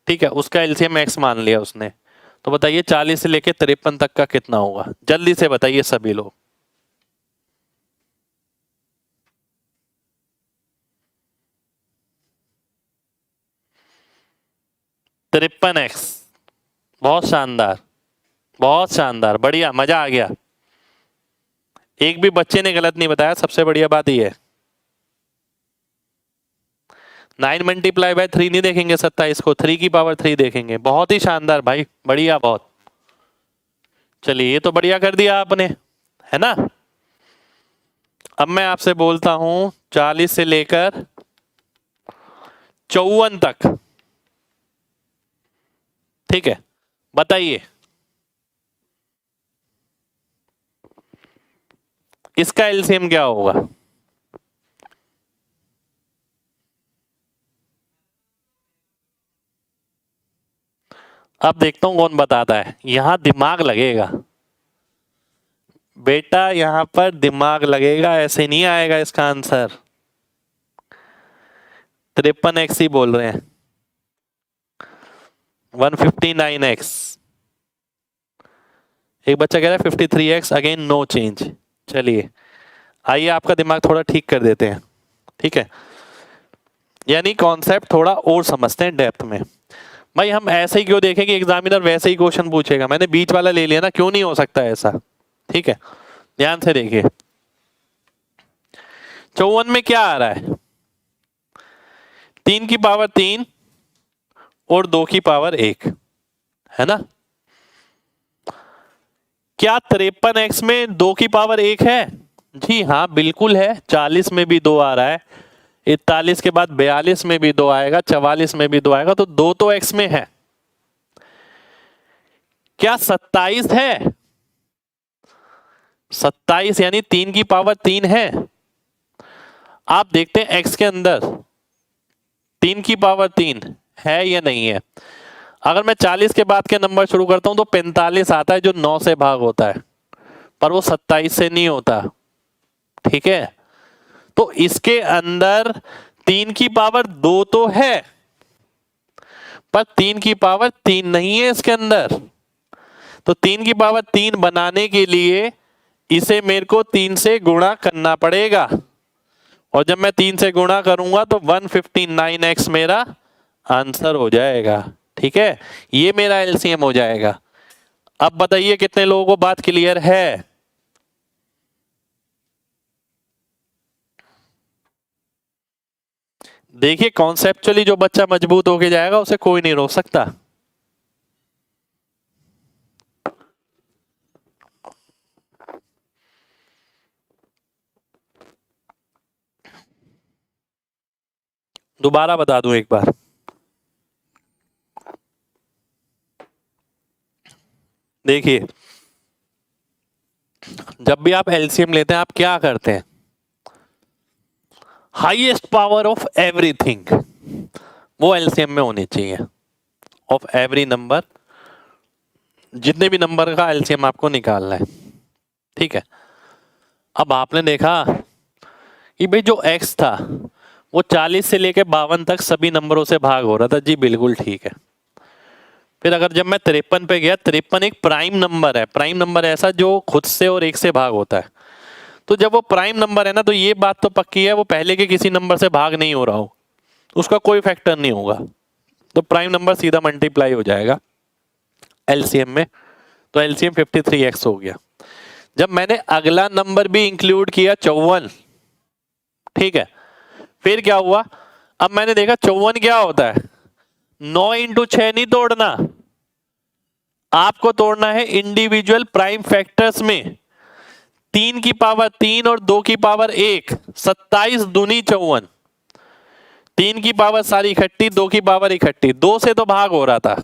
ठीक है, उसका एलसीएम एक्स मान लिया उसने, तो बताइए 40 से लेके 53 तक का कितना होगा, जल्दी से बताइए सभी लोग। तिरपन एक्स, बहुत शानदार, बहुत शानदार, बढ़िया, मजा आ गया। एक भी बच्चे ने गलत नहीं बताया, सबसे बढ़िया बात यह है। 9 मल्टीप्लाई बाय 3 नहीं देखेंगे 27 को, 3 की पावर 3 देखेंगे। बहुत ही शानदार भाई, बढ़िया, बहुत। चलिए, ये तो बढ़िया कर दिया आपने, है ना। अब मैं आपसे बोलता हूं 40 से लेकर 54 तक, ठीक है, बताइए इसका एलसीएम क्या होगा। अब देखता हूं कौन बताता है, यहां दिमाग लगेगा बेटा, यहां पर दिमाग लगेगा, ऐसे नहीं आएगा इसका आंसर। 53x ही बोल रहे हैं, 159x। एक बच्चा कह रहा है 53x, अगेन नो चेंज। चलिए, आइए आपका दिमाग थोड़ा ठीक कर देते हैं, ठीक है, यानी कॉन्सेप्ट थोड़ा और समझते हैं डेप्थ में। भाई हम ऐसे ही क्यों देखें कि एग्जामिनर वैसे ही क्वेश्चन पूछेगा, मैंने बीच वाला ले लिया ना, क्यों नहीं हो सकता ऐसा। ठीक है, ध्यान से देखिए, 54 में क्या आ रहा है, 3 की पावर 3 और 2 की पावर 1, है ना। क्या 53x में 2 की पावर 1 है, जी हाँ बिल्कुल है। 40 में भी 2 आ रहा है, 41 के बाद 42 में भी 2 आएगा, 44 में भी 2 आएगा, तो 2 तो x में है। क्या 27 है, 27 यानी 3 की पावर 3 है। आप देखते हैं x के अंदर 3 की पावर 3 है या नहीं है। अगर मैं 40 के बाद के नंबर शुरू करता हूं तो 45 आता है, जो 9 से भाग होता है, पर वो 27 से नहीं होता, ठीक है। तो इसके अंदर 3 की पावर 2 तो है, पर 3 की पावर 3 नहीं है इसके अंदर। तो 3 की पावर 3 बनाने के लिए इसे मेरे को 3 से गुणा करना पड़ेगा, और जब मैं 3 से गुणा करूंगा तो 159x मेरा आंसर हो जाएगा, ठीक है, ये मेरा एलसीएम हो जाएगा। अब बताइए कितने लोगों को बात क्लियर है? देखिए कॉन्सेप्चुअली जो बच्चा मजबूत होके जाएगा उसे कोई नहीं रोक सकता। दोबारा बता दूं एक बार, देखिए जब भी आप एलसीएम लेते हैं आप क्या करते हैं? हाईएस्ट पावर ऑफ एवरीथिंग वो एलसीएम में होनी चाहिए, ऑफ एवरी नंबर, जितने भी नंबर का एलसीएम आपको निकालना है, ठीक है। अब आपने देखा कि भाई जो x था वो 40 से लेकर 52 तक सभी नंबरों से भाग हो रहा था, जी बिल्कुल ठीक है। फिर अगर जब मैं 53 पे गया, 53 एक प्राइम नंबर है, प्राइम नंबर ऐसा जो खुद से और एक से भाग होता है, तो जब वो प्राइम नंबर है ना, तो ये बात तो पक्की है वो पहले के किसी नंबर से भाग नहीं हो रहा हो, उसका कोई फैक्टर नहीं होगा, तो प्राइम नंबर सीधा मल्टीप्लाई हो जाएगा एलसीएम में, तो एलसीएम 53x हो गया। जब मैंने अगला नंबर भी इंक्लूड किया 54, ठीक है, फिर क्या हुआ? अब मैंने देखा 54 क्या होता है, 9 इंटू 6 नहीं तोड़ना, आपको तोड़ना है इंडिविजुअल प्राइम फैक्टर्स में, 3 की पावर 3 और 2 की पावर 1, 27 दूनी 54, 3 की पावर सारी इकट्ठी, 2 की पावर इकट्ठी, 2 से तो भाग हो रहा था,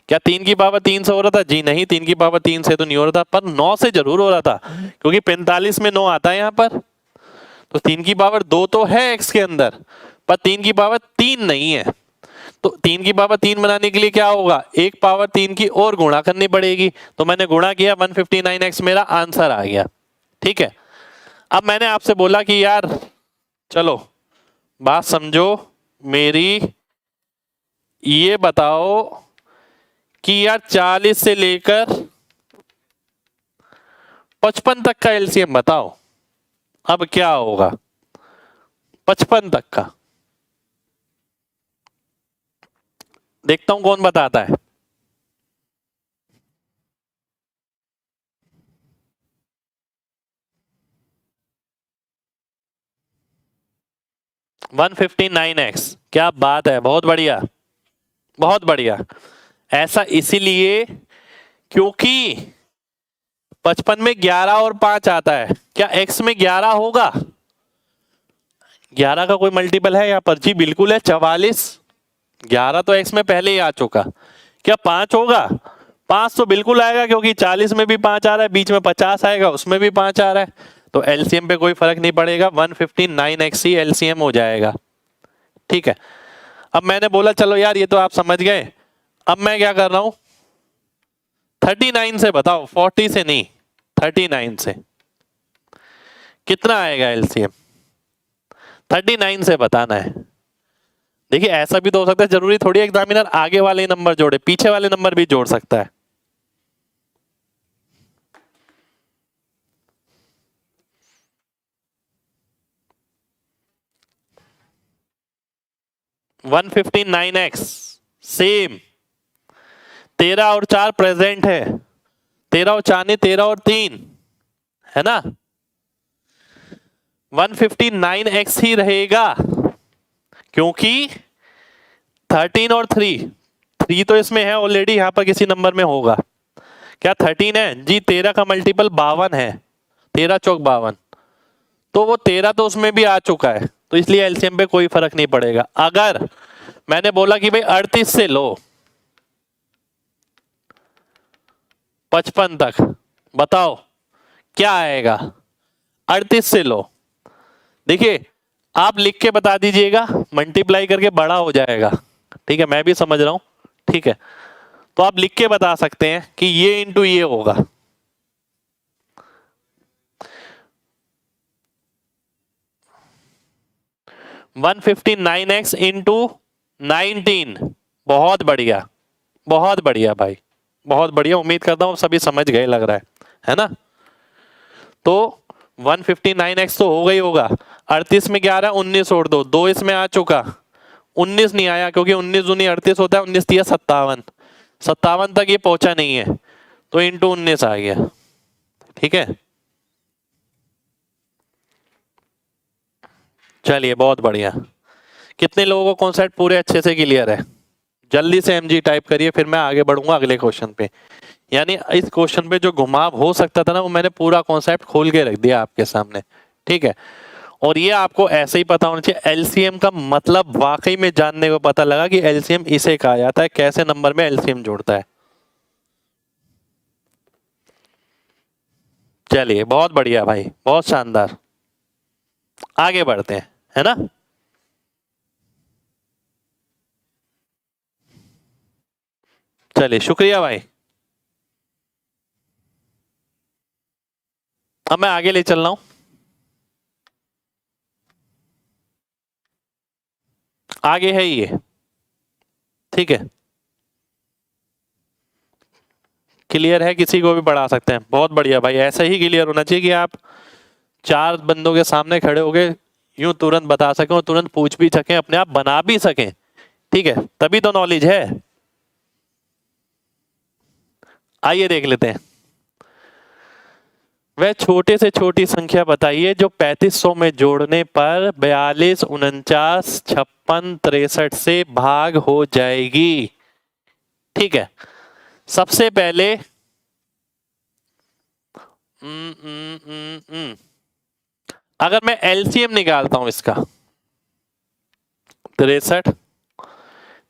क्या 3 की पावर 3 से हो रहा था? जी नहीं, 3 की पावर 3 से तो नहीं हो रहा था, पर 9 से जरूर हो रहा था, क्योंकि 45 में 9 आता है यहां पर, तो 3 की पावर 2 तो है x के अंदर, पर 3 की पावर 3 नहीं है, तो 3 की पावर 3 बनाने के लिए क्या होगा, एक पावर 3 की और गुणा करनी पड़ेगी, तो मैंने गुणा किया, 159x मेरा आंसर आ गया, ठीक है। अब मैंने आपसे बोला कि यार चलो बात समझो मेरी, ये बताओ कि यार 40 से लेकर 55 तक का एलसीएम बताओ, अब क्या होगा 55 तक का? देखता हूं कौन बताता है। वन 159x, क्या बात है, बहुत बढ़िया बहुत बढ़िया। ऐसा इसीलिए क्योंकि 55 में 11 और 5 आता है, क्या x में 11 होगा? 11 का कोई मल्टीपल है यहाँ पर? जी बिल्कुल है, 44, 11 तो x में पहले ही आ चुका, क्या 5 होगा? 5 तो बिल्कुल आएगा, क्योंकि 40 में भी 5 आ रहा है, बीच में 50 आएगा उसमें भी 5 आ रहा है, तो एलसीएम पे कोई फर्क नहीं पड़ेगा, 159x ही एलसीएम हो जाएगा, ठीक है। अब मैंने बोला चलो यार ये तो आप समझ गए, अब मैं क्या कर रहा हूं, 39 से बताओ, 40 से नहीं, 39 से कितना आएगा एलसीएम, 39 से बताना है। देखिए ऐसा भी तो हो सकता है, जरूरी थोड़ी एग्जामिनर आगे वाले नंबर जोड़े, पीछे वाले नंबर भी जोड़ सकता है। वन 159x सेम, 13 और 4 प्रेजेंट है, 13 और 4 नहीं, 13 और 3 है ना, 159x ही रहेगा, क्योंकि 13 और 3 तो इसमें है ऑलरेडी, यहां पर किसी नंबर में होगा, क्या 13 है? जी 13 का मल्टीपल 52 है, 13 चौक 52, तो वो 13 तो उसमें भी आ चुका है, तो इसलिए एलसीएम पे कोई फर्क नहीं पड़ेगा। अगर मैंने बोला कि भाई 38 से लो 55 तक, बताओ क्या आएगा, 38 से लो, देखिए आप लिख के बता दीजिएगा, मल्टीप्लाई करके बड़ा हो जाएगा, ठीक है, मैं भी समझ रहा हूं, ठीक है, तो आप लिख के बता सकते हैं कि ये इंटू ये होगा, 159x इंटू 19, बहुत बढ़िया बहुत बढ़िया भाई, बहुत बढ़िया, उम्मीद करता हूं सभी समझ गए लग रहा है ना। तो 159x तो हो गई होगा, 38 में 11 19 और 2 इसमें आ चुका, 19 नहीं आया, क्योंकि 19 दूनी 38 होता है, 19 दिया 57, 57 तक ये पहुंचा नहीं है, तो इंटू 19 आ गया। ठीक है, चलिए बहुत बढ़िया। कितने लोगों को कॉन्सेप्ट पूरे अच्छे से क्लियर है? जल्दी से एमजी टाइप करिए, फिर मैं आगे बढ़ूंगा अगले क्वेश्चन पे। यानी इस क्वेश्चन पे जो घुमाव हो सकता था ना, वो मैंने पूरा कॉन्सेप्ट खोल के रख दिया आपके सामने। ठीक है, और ये आपको ऐसे ही पता होना चाहिए। एलसीएम का मतलब वाकई में जानने को पता लगा कि एलसीएम इसे कहा जाता है, कैसे नंबर में एलसीएम जोड़ता है। चलिए बहुत बढ़िया भाई, बहुत शानदार। आगे बढ़ते हैं, है ना। चलिए शुक्रिया भाई। अब मैं आगे ले चल रहा हूं। आगे है ये, ठीक है, क्लियर है? किसी को भी पढ़ा सकते हैं। बहुत बढ़िया भाई, ऐसा ही क्लियर होना चाहिए कि आप चार बंदों के सामने खड़े हो गए, यूं तुरंत बता सकें और तुरंत पूछ भी सकें, अपने आप बना भी सकें। ठीक है, तभी तो नॉलेज है। आइए देख लेते हैं। वह छोटे से छोटी संख्या बताइए जो 3500 में जोड़ने पर 42, 49, 56, 63 से भाग हो जाएगी। ठीक है, सबसे पहले अगर मैं एलसीएम निकालता हूं इसका, 63,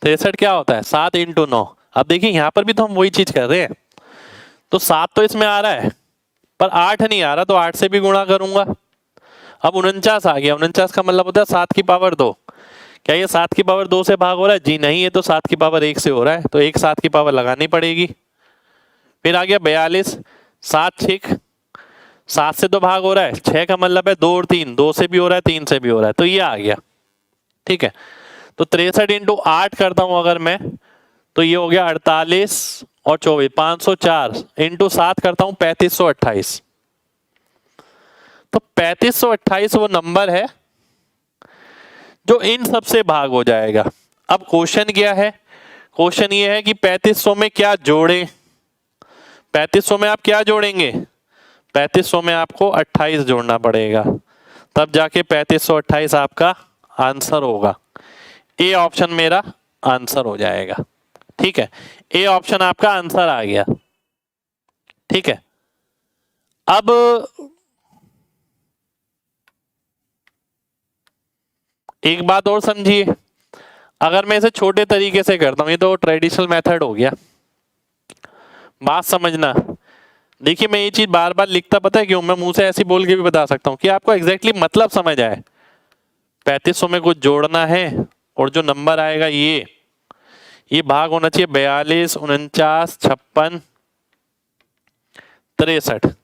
63 क्या होता है? 7 इंटू 9। अब देखिए यहां पर भी तो हम वही चीज कर रहे हैं। तो 7 तो इसमें आ रहा है, पर 8 नहीं आ रहा, तो 8 से भी गुणा करूंगा। अब 49 आ गया। 49 का मतलब होता है 7 की पावर 2। क्या ये 7 की पावर 2 से भाग हो रहा है? जी नहीं, ये तो 7 की पावर 1 से हो रहा है, तो एक 7 की पावर लगानी पड़ेगी। फिर आ गया 42, 7 6, 7 से तो भाग हो रहा है, 6 का मतलब है 2 और 3, 2 से भी हो रहा है, 3 से भी हो रहा है, तो ये आ गया। ठीक है, तो 63 इंटू 8 करता हूं अगर मैं, तो ये हो गया 48 और 24, 504 इंटू 7 करता हूं 3528। तो 3528 वो नंबर है जो इन सब से भाग हो जाएगा। अब क्वेश्चन क्या है? क्वेश्चन ये है कि 3500 में क्या जोड़े। 3500 में आप क्या जोड़ेंगे? 3500 में आपको 28 जोड़ना पड़ेगा, तब जाके 3528 आपका आंसर होगा। ए ऑप्शन मेरा आंसर हो जाएगा। ठीक है, ए ऑप्शन आपका आंसर आ गया। ठीक है, अब एक बात और समझिए। अगर मैं इसे छोटे तरीके से करता हूं, ये तो ट्रेडिशनल मेथड हो गया, बात समझना। देखिए मैं ये चीज बार बार लिखता, पता है क्यों? मैं मुंह से ऐसी बोल के भी बता सकता हूं कि आपको एग्जैक्टली मतलब समझ आए। 3500 में कुछ जोड़ना है और जो नंबर आएगा ये भाग होना चाहिए 42, 49, 56, 63।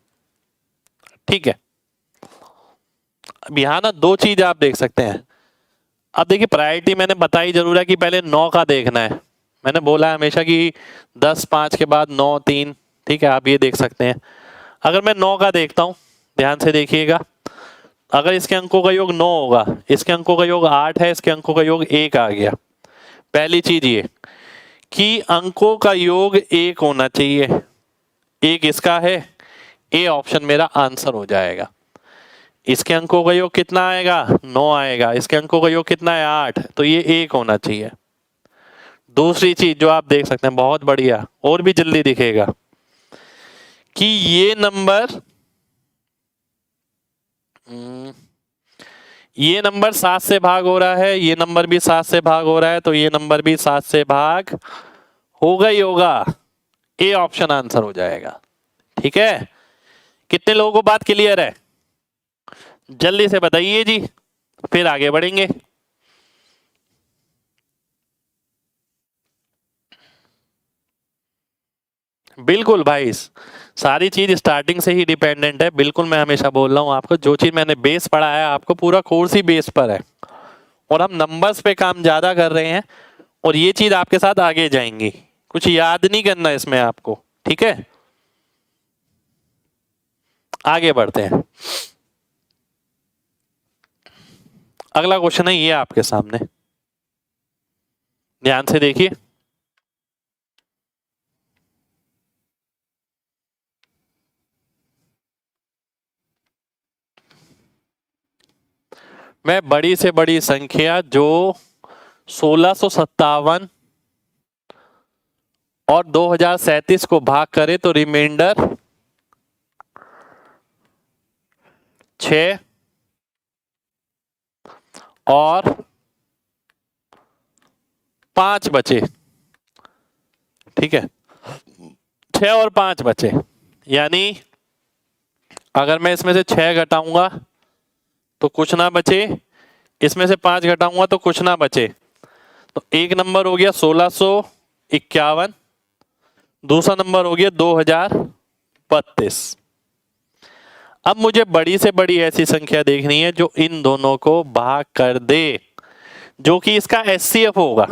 ठीक है, अब यहां ना दो चीज आप देख सकते हैं। अब देखिए प्रायोरिटी मैंने बताई जरूर है कि पहले 9 का देखना है। मैंने बोला है हमेशा कि 10 5 के बाद 9 3। ठीक है, आप ये देख सकते हैं। अगर मैं 9 का देखता हूं, ध्यान से देखिएगा, अगर इसके अंकों का योग 9 होगा, इसके अंकों का योग 8 है, इसके अंकों का योग 1 आ गया। पहली चीज ये कि अंकों का योग 1 होना चाहिए, 1 इसका है, ए ऑप्शन मेरा आंसर हो जाएगा। इसके अंकों का योग कितना आएगा? 9 आएगा। इसके अंकों का योग कितना है? 8, तो ये 1 होना चाहिए। दूसरी चीज जो आप देख सकते हैं, बहुत बढ़िया, और भी जल्दी दिखेगा, कि ये नंबर 7 से भाग हो रहा है, ये नंबर भी 7 से भाग हो रहा है, तो ये नंबर भी 7 से भाग होगा ही होगा। ए ऑप्शन आंसर हो जाएगा। ठीक है, कितने लोगों को बात क्लियर है? जल्दी से बताइए जी, फिर आगे बढ़ेंगे। बिल्कुल भाई, सारी चीज स्टार्टिंग से ही डिपेंडेंट है। बिल्कुल, मैं हमेशा बोल रहा हूं आपको, जो चीज मैंने बेस पढ़ाया है आपको, पूरा कोर्स ही बेस पर है, और हम नंबर्स पे काम ज्यादा कर रहे हैं, और ये चीज आपके साथ आगे जाएंगी। कुछ याद नहीं करना इसमें आपको। ठीक है, आगे बढ़ते हैं। अगला क्वेश्चन है ये आपके सामने, ध्यान से देखिए। मैं बड़ी से बड़ी संख्या जो 1657 और 2037 को भाग करे तो रिमाइंडर 6 और 5 बचे। ठीक है, 6 और 5 बचे, यानी अगर मैं इसमें से 6 घटाऊंगा तो कुछ ना बचे, इसमें से 5 घटाऊंगा तो कुछ ना बचे। तो एक नंबर हो गया 1651, दूसरा नंबर हो गया 2032। अब मुझे बड़ी से बड़ी ऐसी संख्या देखनी है जो इन दोनों को भाग कर दे, जो कि इसका एचसीएफ होगा।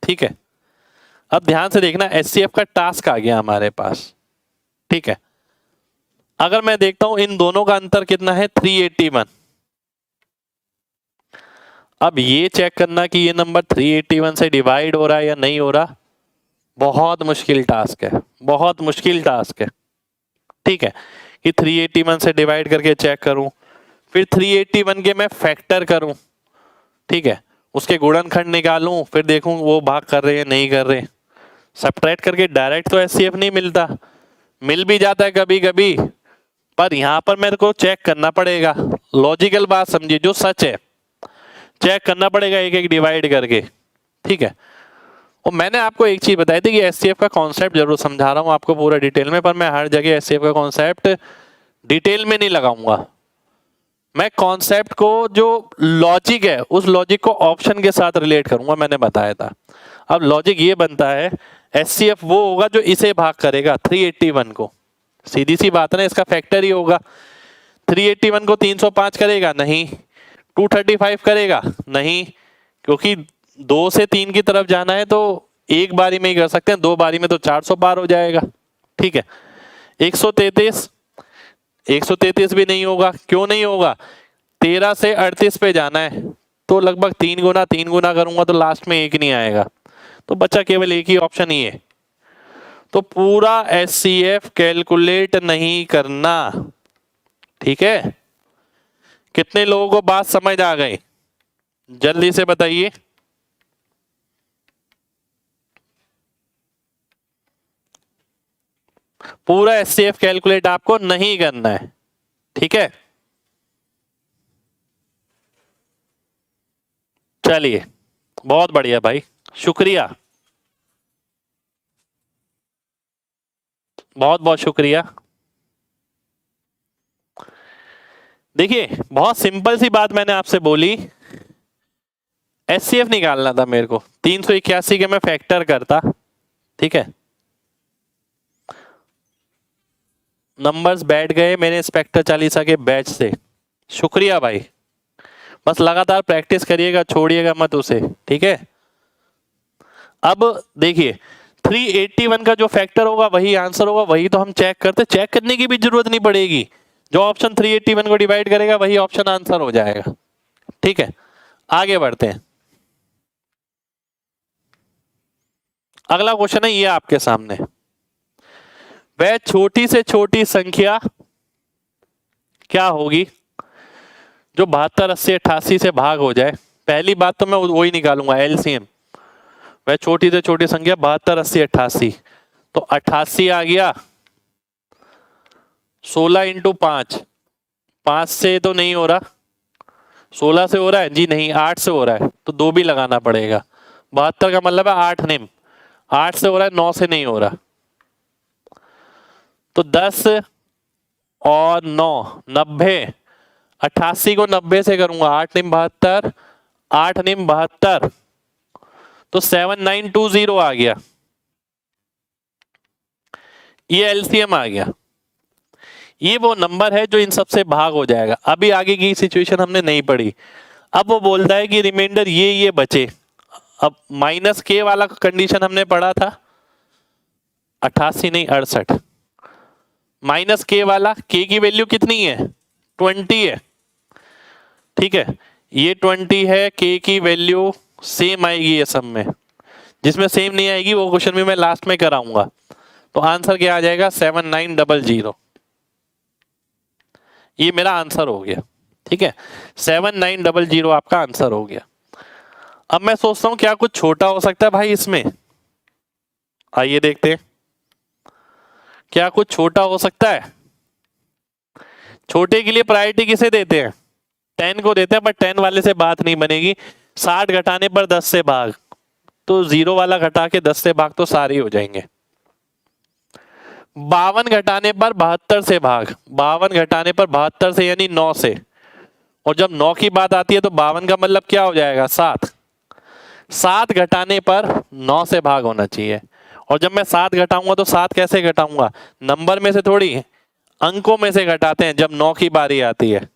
ठीक है, अब ध्यान से देखना, एचसीएफ का टास्क आ गया हमारे पास। ठीक है, अगर मैं देखता हूं इन दोनों का अंतर कितना है, 381। अब ये चेक करना कि ये नंबर 381 से डिवाइड हो रहा है या नहीं हो रहा, बहुत मुश्किल टास्क है, बहुत मुश्किल टास्क है। ठीक है, कि 381 से डिवाइड करके चेक करूं, फिर 381 के मैं फैक्टर करूं। ठीक है, उसके गुणनखंड निकालूं, फिर देखूं वो भाग कर रहे हैं नहीं कर रहे। सब्ट्रैक्ट करके डायरेक्ट तो एचसीएफ नहीं मिलता, मिल भी जाता है कभी कभी, पर यहां पर मेरे को चेक करना पड़ेगा। लॉजिकल बात समझिए, जो सच है चेक करना पड़ेगा एक एक डिवाइड करके। ठीक है, और मैंने आपको एक चीज बताई थी कि एचसीएफ का कॉन्सेप्ट जरूर समझा रहा हूं आपको पूरा डिटेल में, पर मैं हर जगह एचसीएफ का कॉन्सेप्ट डिटेल में नहीं लगाऊंगा। मैं कॉन्सेप्ट को, जो लॉजिक है उस लॉजिक को ऑप्शन के साथ रिलेट करूंगा, मैंने बताया था। अब लॉजिक ये बनता है, एचसीएफ वो होगा जो इसे भाग करेगा 381 को, सीधी सी बात है ना, इसका फैक्टर ही होगा। 381 को 305 करेगा नहीं, 235 करेगा नहीं, क्योंकि 2 से 3 की तरफ जाना है तो एक बारी में ही कर सकते हैं, 2 बारी में तो 400 पार हो जाएगा। ठीक है, 133 भी नहीं होगा। क्यों नहीं होगा, 13 से 38 पे जाना है तो लगभग 3 गुना करूंगा तो लास्ट में 1 नहीं आएगा, तो बचा केवल एक ही ऑप्शन ही है। तो पूरा एचसीएफ कैलकुलेट नहीं करना। ठीक है, कितने लोगों को बात समझ आ गई, जल्दी से बताइए। पूरा एचसीएफ कैलकुलेट आपको नहीं करना है। ठीक है, चलिए, बहुत बढ़िया भाई, शुक्रिया, बहुत बहुत शुक्रिया। देखिए, बहुत सिंपल सी बात मैंने आपसे बोली, एचसीएफ निकालना था मेरे को, 381 के मैं फैक्टर करता। ठीक है, नंबर्स बैठ गए मेरे इंस्पेक्टर चालीसा के बैच से, शुक्रिया भाई। बस लगातार प्रैक्टिस करिएगा, छोड़िएगा मत उसे। ठीक है, अब देखिए 381 का जो फैक्टर होगा वही आंसर होगा, वही तो हम चेक करते, चेक करने की भी जरूरत नहीं पड़ेगी, जो ऑप्शन 381 को डिवाइड करेगा वही ऑप्शन आंसर हो जाएगा। ठीक है, आगे बढ़ते हैं। अगला क्वेश्चन है ये आपके सामने, वह छोटी से छोटी संख्या क्या होगी जो 72, 80, 88 से भाग हो जाए। पहली बात तो मैं वही निकालूंगा, एलसीएम। वह छोटी से छोटी संख्या 72, 80, 88, तो 88 आ गया, 16 इंटू 5, 5 से तो नहीं हो रहा, 16 से हो रहा है जी नहीं, 8 से हो रहा है, तो 2 भी लगाना पड़ेगा। 72 का मतलब है 8 निम, 8 से हो रहा है, 9 से नहीं हो रहा, तो 10 और 9 90, 88 को 90 से करूंगा, 8 निम 72, 8 निम 72, तो 7920 आ गया, ये एलसीएम आ गया। ये वो नंबर है जो इन सबसे भाग हो जाएगा। अभी आगे की सिचुएशन हमने नहीं पढ़ी। अब वो बोलता है कि रिमाइंडर ये बचे। अब माइनस के वाला कंडीशन हमने पढ़ा था, 88 नहीं 68, माइनस के वाला, के की वैल्यू कितनी है, 20 है। ठीक है, ये 20 है, के की वैल्यू सेम आएगी ये सब में, जिसमें सेम नहीं आएगी वो क्वेश्चन भी मैं लास्ट में कराऊंगा। तो आंसर क्या आ जाएगा, 7900। ये मेरा आंसर हो गया। ठीक है, 7900 आपका आंसर हो गया। अब मैं सोचता हूं क्या कुछ छोटा हो सकता है भाई इसमें, आइए देखते हैं क्या कुछ छोटा हो सकता है। छोटे के लिए प्रायोरिटी किसे देते हैं, 10 को देते हैं, बट 10 वाले से बात नहीं बनेगी। 60 घटाने पर 10 से भाग, तो 0 वाला घटा के 10 से भाग तो सारे हो जाएंगे। 52 घटाने पर 72 से भाग, 52 घटाने पर 72 से यानी 9 से, और जब 9 की बात आती है तो 52 का मतलब क्या हो जाएगा 7। 7 घटाने पर 9 से भाग होना चाहिए, और जब मैं 7 घटाऊंगा तो 7 कैसे घटाऊंगा, नंबर में से थोड़ी, अंकों में से घटाते हैं जब 9 की बारी आती है।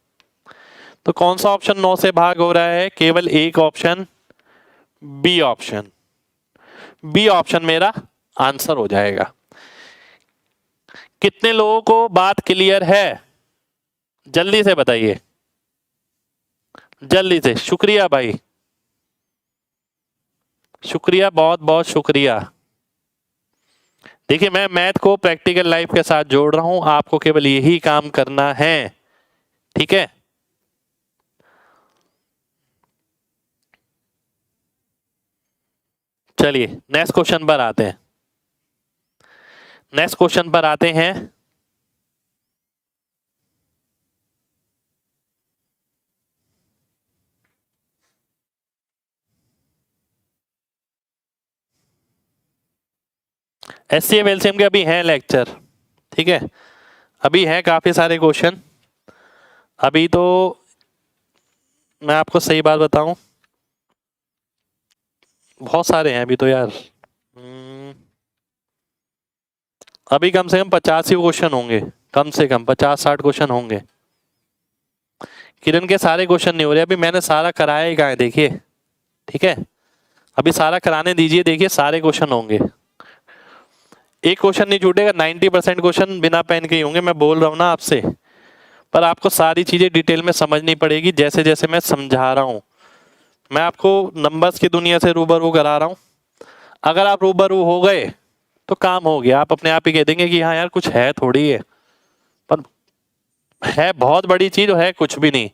तो कौन सा ऑप्शन 9 से भाग हो रहा है, केवल एक option, B option. B option मेरा आंसर हो जाएगा। कितने लोगों को बात क्लियर है, जल्दी से बताइए, जल्दी से। शुक्रिया भाई, शुक्रिया, बहुत बहुत शुक्रिया। देखिए मैं मैथ को प्रैक्टिकल लाइफ के साथ जोड़ रहा हूं, आपको केवल यही काम करना है, ठीक है। चलिए नेक्स्ट क्वेश्चन पर आते हैं, नेक्स्ट क्वेश्चन पर आते हैं। एचसीएफ एलसीएम के अभी हैं लेक्चर, ठीक है, अभी हैं काफी सारे क्वेश्चन। अभी तो मैं आपको सही बात बताऊं, बहुत सारे हैं अभी तो यार। अभी कम से कम 50 ही क्वेश्चन होंगे, कम से कम 50-60 क्वेश्चन होंगे। किरण के सारे क्वेश्चन नहीं हो रहे, अभी मैंने सारा कराया ही कहाँ है देखिए, ठीक है, अभी सारा कराने दीजिए, देखिए सारे क्वेश्चन होंगे, एक क्वेश्चन नहीं छूटेगा। 90% क्वेश्चन बिना पेन के ही होंगे, मैं बोल रहा हूँ ना आपसे। पर आपको सारी चीजें डिटेल में समझनी पड़ेगी, जैसे जैसे मैं समझा रहा हूँ। मैं आपको नंबर्स की दुनिया से रूबरू करा रहा हूँ, अगर आप रूबरू हो गए तो काम हो गया, आप अपने आप ही कह देंगे कि हाँ यार कुछ है थोड़ी है, पर है बहुत बड़ी चीज है कुछ भी नहीं।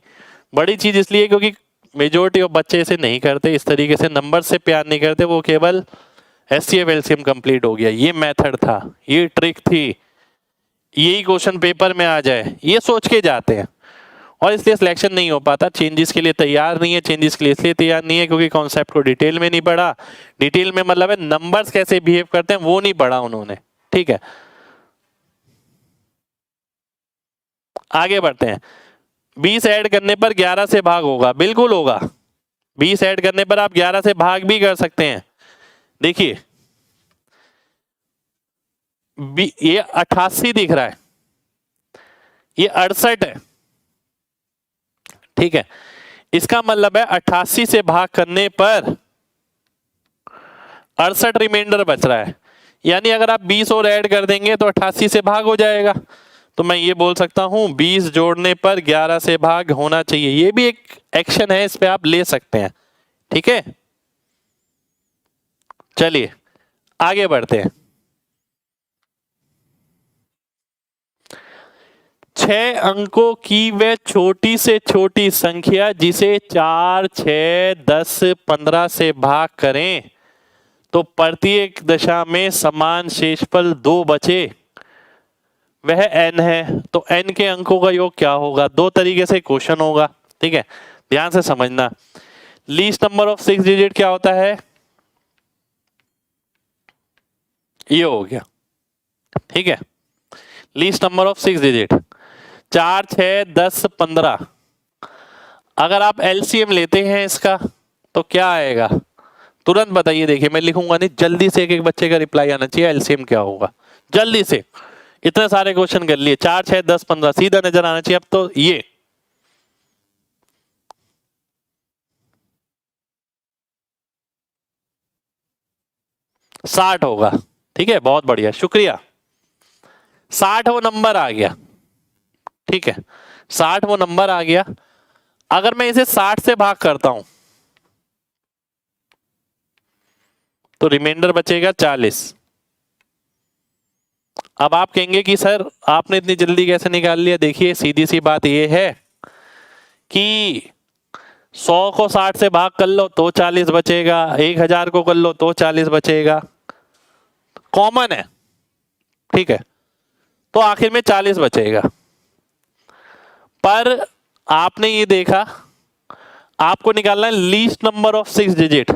बड़ी चीज इसलिए क्योंकि मेजोरिटी ऑफ बच्चे इसे नहीं करते, इस तरीके से नंबर से प्यार नहीं करते, वो केवल एचसीएफ एलसीएम कंप्लीट हो गया, ये मेथड था, ये ट्रिक थी, यही क्वेश्चन पेपर में आ जाए, ये सोच के जाते हैं, और इसलिए सिलेक्शन नहीं हो पाता। चेंजेस के लिए तैयार नहीं है, चेंजेस के लिए इसलिए तैयार नहीं है क्योंकि कॉन्सेप्ट को डिटेल में नहीं पढ़ा। डिटेल में मतलब है नंबर्स कैसे बिहेव करते हैं वो नहीं पढ़ा उन्होंने, ठीक है। आगे बढ़ते हैं। 20 ऐड करने पर 11 से भाग होगा, बिल्कुल होगा। 20 ऐड करने पर आप 11 से भाग भी कर सकते हैं। देखिए ये 88 दिख रहा है, ये 68 है, ठीक है। इसका मतलब है 88 से भाग करने पर 68 रिमाइंडर बच रहा है, यानी अगर आप 20 और ऐड कर देंगे तो 88 से भाग हो जाएगा। तो मैं ये बोल सकता हूं 20 जोड़ने पर 11 से भाग होना चाहिए, ये भी एक एक्शन है, इस पे आप ले सकते हैं, ठीक है। चलिए आगे बढ़ते हैं। 6 अंकों की वह छोटी से छोटी संख्या जिसे 4, 6, 10, 15 से भाग करें तो प्रत्येक दशा में समान शेषफल 2 बचे, वह n है। तो n के अंकों का योग क्या होगा, दो तरीके से क्वेश्चन होगा, ठीक है, ध्यान से समझना। लीस्ट नंबर ऑफ 6 डिजिट क्या होता है, ये हो गया, ठीक है, लीस्ट नंबर ऑफ 6 डिजिट 4, 6, 10, 15। अगर आप एलसीएम लेते हैं इसका तो क्या आएगा, तुरंत बताइए, देखिए मैं लिखूंगा नहीं, जल्दी से एक एक बच्चे का रिप्लाई आना चाहिए, एलसीएम क्या होगा जल्दी से। इतने सारे क्वेश्चन कर लिए, 4, 6, 10, 15 सीधा नजर आना चाहिए। अब तो ये 60 होगा, ठीक है, बहुत बढ़िया, शुक्रिया। 60 वो नंबर आ गया, ठीक है, 60 वो नंबर आ गया। अगर मैं इसे 60 से भाग करता हूं तो रिमाइंडर बचेगा 40। अब आप कहेंगे कि सर आपने इतनी जल्दी कैसे निकाल लिया, देखिए सीधी सी बात यह है कि 100 को 60 से भाग कर लो तो 40 बचेगा, 1000 को कर लो तो 40 बचेगा, कॉमन है, ठीक है, तो आखिर में 40 बचेगा। पर आपने ये देखा, आपको निकालना है लीस्ट नंबर ऑफ 6 डिजिट,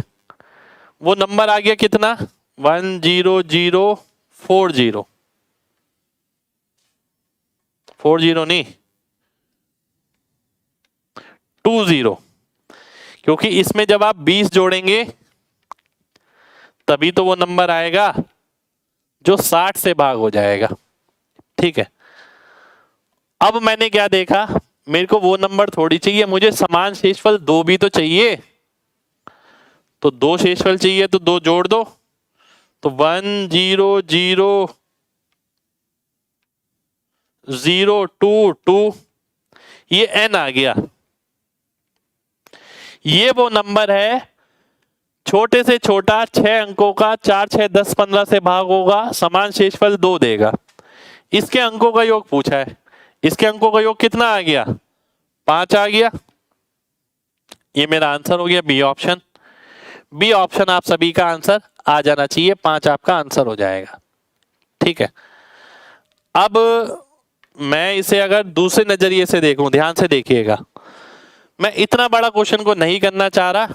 वो नंबर आ गया कितना, 10040, 40 नहीं 20, क्योंकि इसमें जब आप 20 जोड़ेंगे तभी तो वो नंबर आएगा जो 60 से भाग हो जाएगा, ठीक है। अब मैंने क्या देखा, मेरे को वो नंबर थोड़ी चाहिए, मुझे समान शेषफल 2 भी तो चाहिए, तो 2 शेषफल चाहिए तो 2 जोड़ दो, तो 10002 ये n आ गया। ये वो नंबर है छोटे से छोटा 6 अंकों का, 4 6 10 15 से भाग होगा, समान शेषफल 2 देगा। इसके अंकों का योग पूछा है, इसके अंकों का योग कितना आ गया, 5 आ गया। ये मेरा आंसर हो गया बी ऑप्शन। बी ऑप्शन आप सभी का आंसर आ जाना चाहिए, 5 आपका आंसर हो जाएगा, ठीक है। अब मैं इसे अगर दूसरे नजरिए से देखूं, ध्यान से देखिएगा, मैं इतना बड़ा क्वेश्चन को नहीं करना चाह रहा,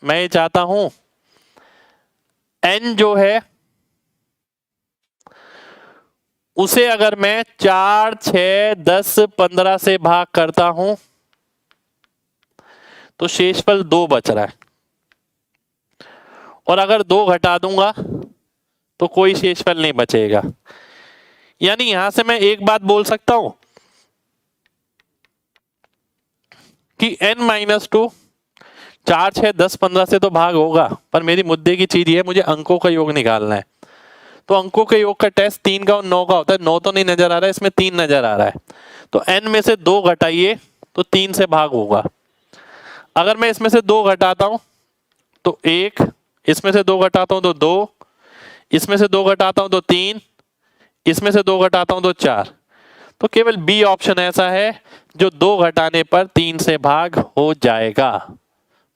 मैं ये चाहता हूं n जो है उसे अगर मैं 4 6 10 15 से भाग करता हूं तो शेषफल 2 बच रहा है, और अगर 2 घटा दूंगा तो कोई शेषफल नहीं बचेगा। यानी यहां से मैं एक बात बोल सकता हूं कि n-2 4 6 10 15 से तो भाग होगा, पर मेरी मुद्दे की चीज ये है, मुझे अंकों का योग निकालना है। तो अंकों के योग का टेस्ट 3 का और 9 का होता है, 9 तो नहीं नजर आ रहा है, इसमें 3 नजर आ रहा है, तो n में से 2 घटाइए तो 3 से भाग होगा। अगर मैं इसमें से 2 घटाता हूं तो 1, इसमें से 2 घटाता हूं तो 2, इसमें से 2 घटाता हूं तो 3, इसमें से 2 घटाता हूं तो 4, तो केवल बी ऑप्शन ऐसा है जो 2 घटाने पर 3 से भाग हो जाएगा।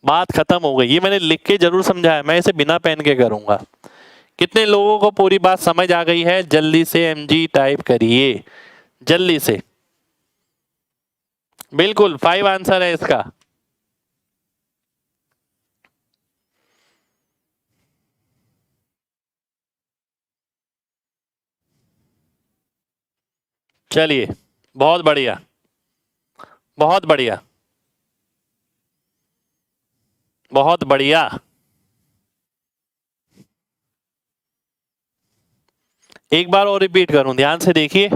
बात खत्म हो गई। ये मैंने लिख के जरूर समझाया, मैं इसे बिना पेन के करूंगा। कितने लोगों को पूरी बात समझ आ गई है, जल्दी से एमजी टाइप करिए, जल्दी से। बिल्कुल 5 आंसर है इसका। चलिए, बहुत बढ़िया, बहुत बढ़िया, बहुत बढ़िया। एक बार और रिपीट करूं, ध्यान से देखिए।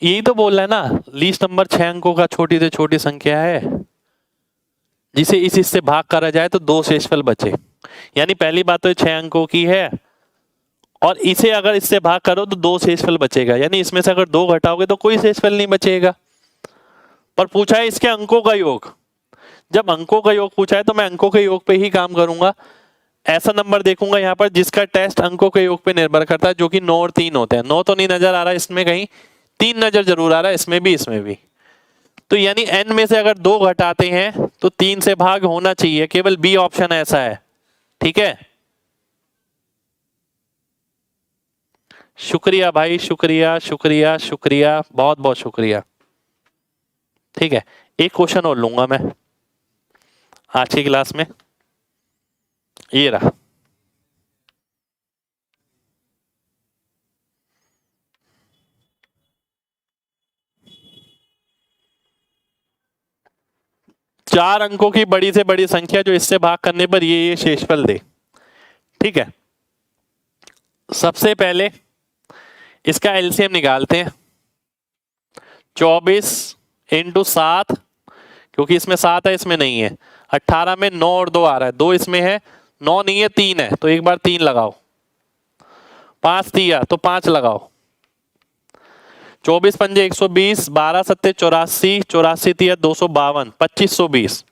यही तो बोल रहा है ना, लीस्ट नंबर 6 अंकों का छोटी से छोटी संख्या है जिसे इससे भाग करा जाए तो 2 शेषफल बचे। यानी पहली बात तो 6 अंकों की है, और इसे अगर इससे भाग करो तो 2 शेषफल बचेगा, यानी इसमें से अगर 2 घटाओगे तो कोई शेषफल नहीं बचेगा। पर पूछा है इसके अंकों का योग, जब अंकों का योग पूछा है तो मैं अंकों के योग पे ही काम करूंगा। ऐसा नंबर देखूंगा यहाँ पर जिसका टेस्ट अंकों के योग पे निर्भर करता है, जो कि 9 और 3 होते हैं। 9 तो नहीं नजर आ रहा है इसमें, कहीं 3 नजर जरूर आ रहा है, इसमें भी इसमें भी। तो यानी n में से अगर 2 घटाते हैं तो 3 से भाग होना चाहिए, केवल बी ऑप्शन ऐसा है, ठीक है। शुक्रिया भाई, शुक्रिया शुक्रिया शुक्रिया, बहुत बहुत शुक्रिया। ठीक है, एक क्वेश्चन और लूंगा मैं आज की क्लास में, ये रहा। चार अंकों की बड़ी से बड़ी संख्या जो इससे भाग करने पर ये शेषफल दे, ठीक है। सबसे पहले इसका एलसीएम निकालते हैं। 24 इंटू 7, क्योंकि इसमें 7 है इसमें नहीं है। 18 में 9 और 2 आ रहा है, 2 इसमें है, 9 नहीं है 3 है, तो एक बार 3 लगाओ। 5 दिया तो 5 लगाओ। 24 पंजे 120, 12 सत्ते 84, 84 तिया 252, 2520।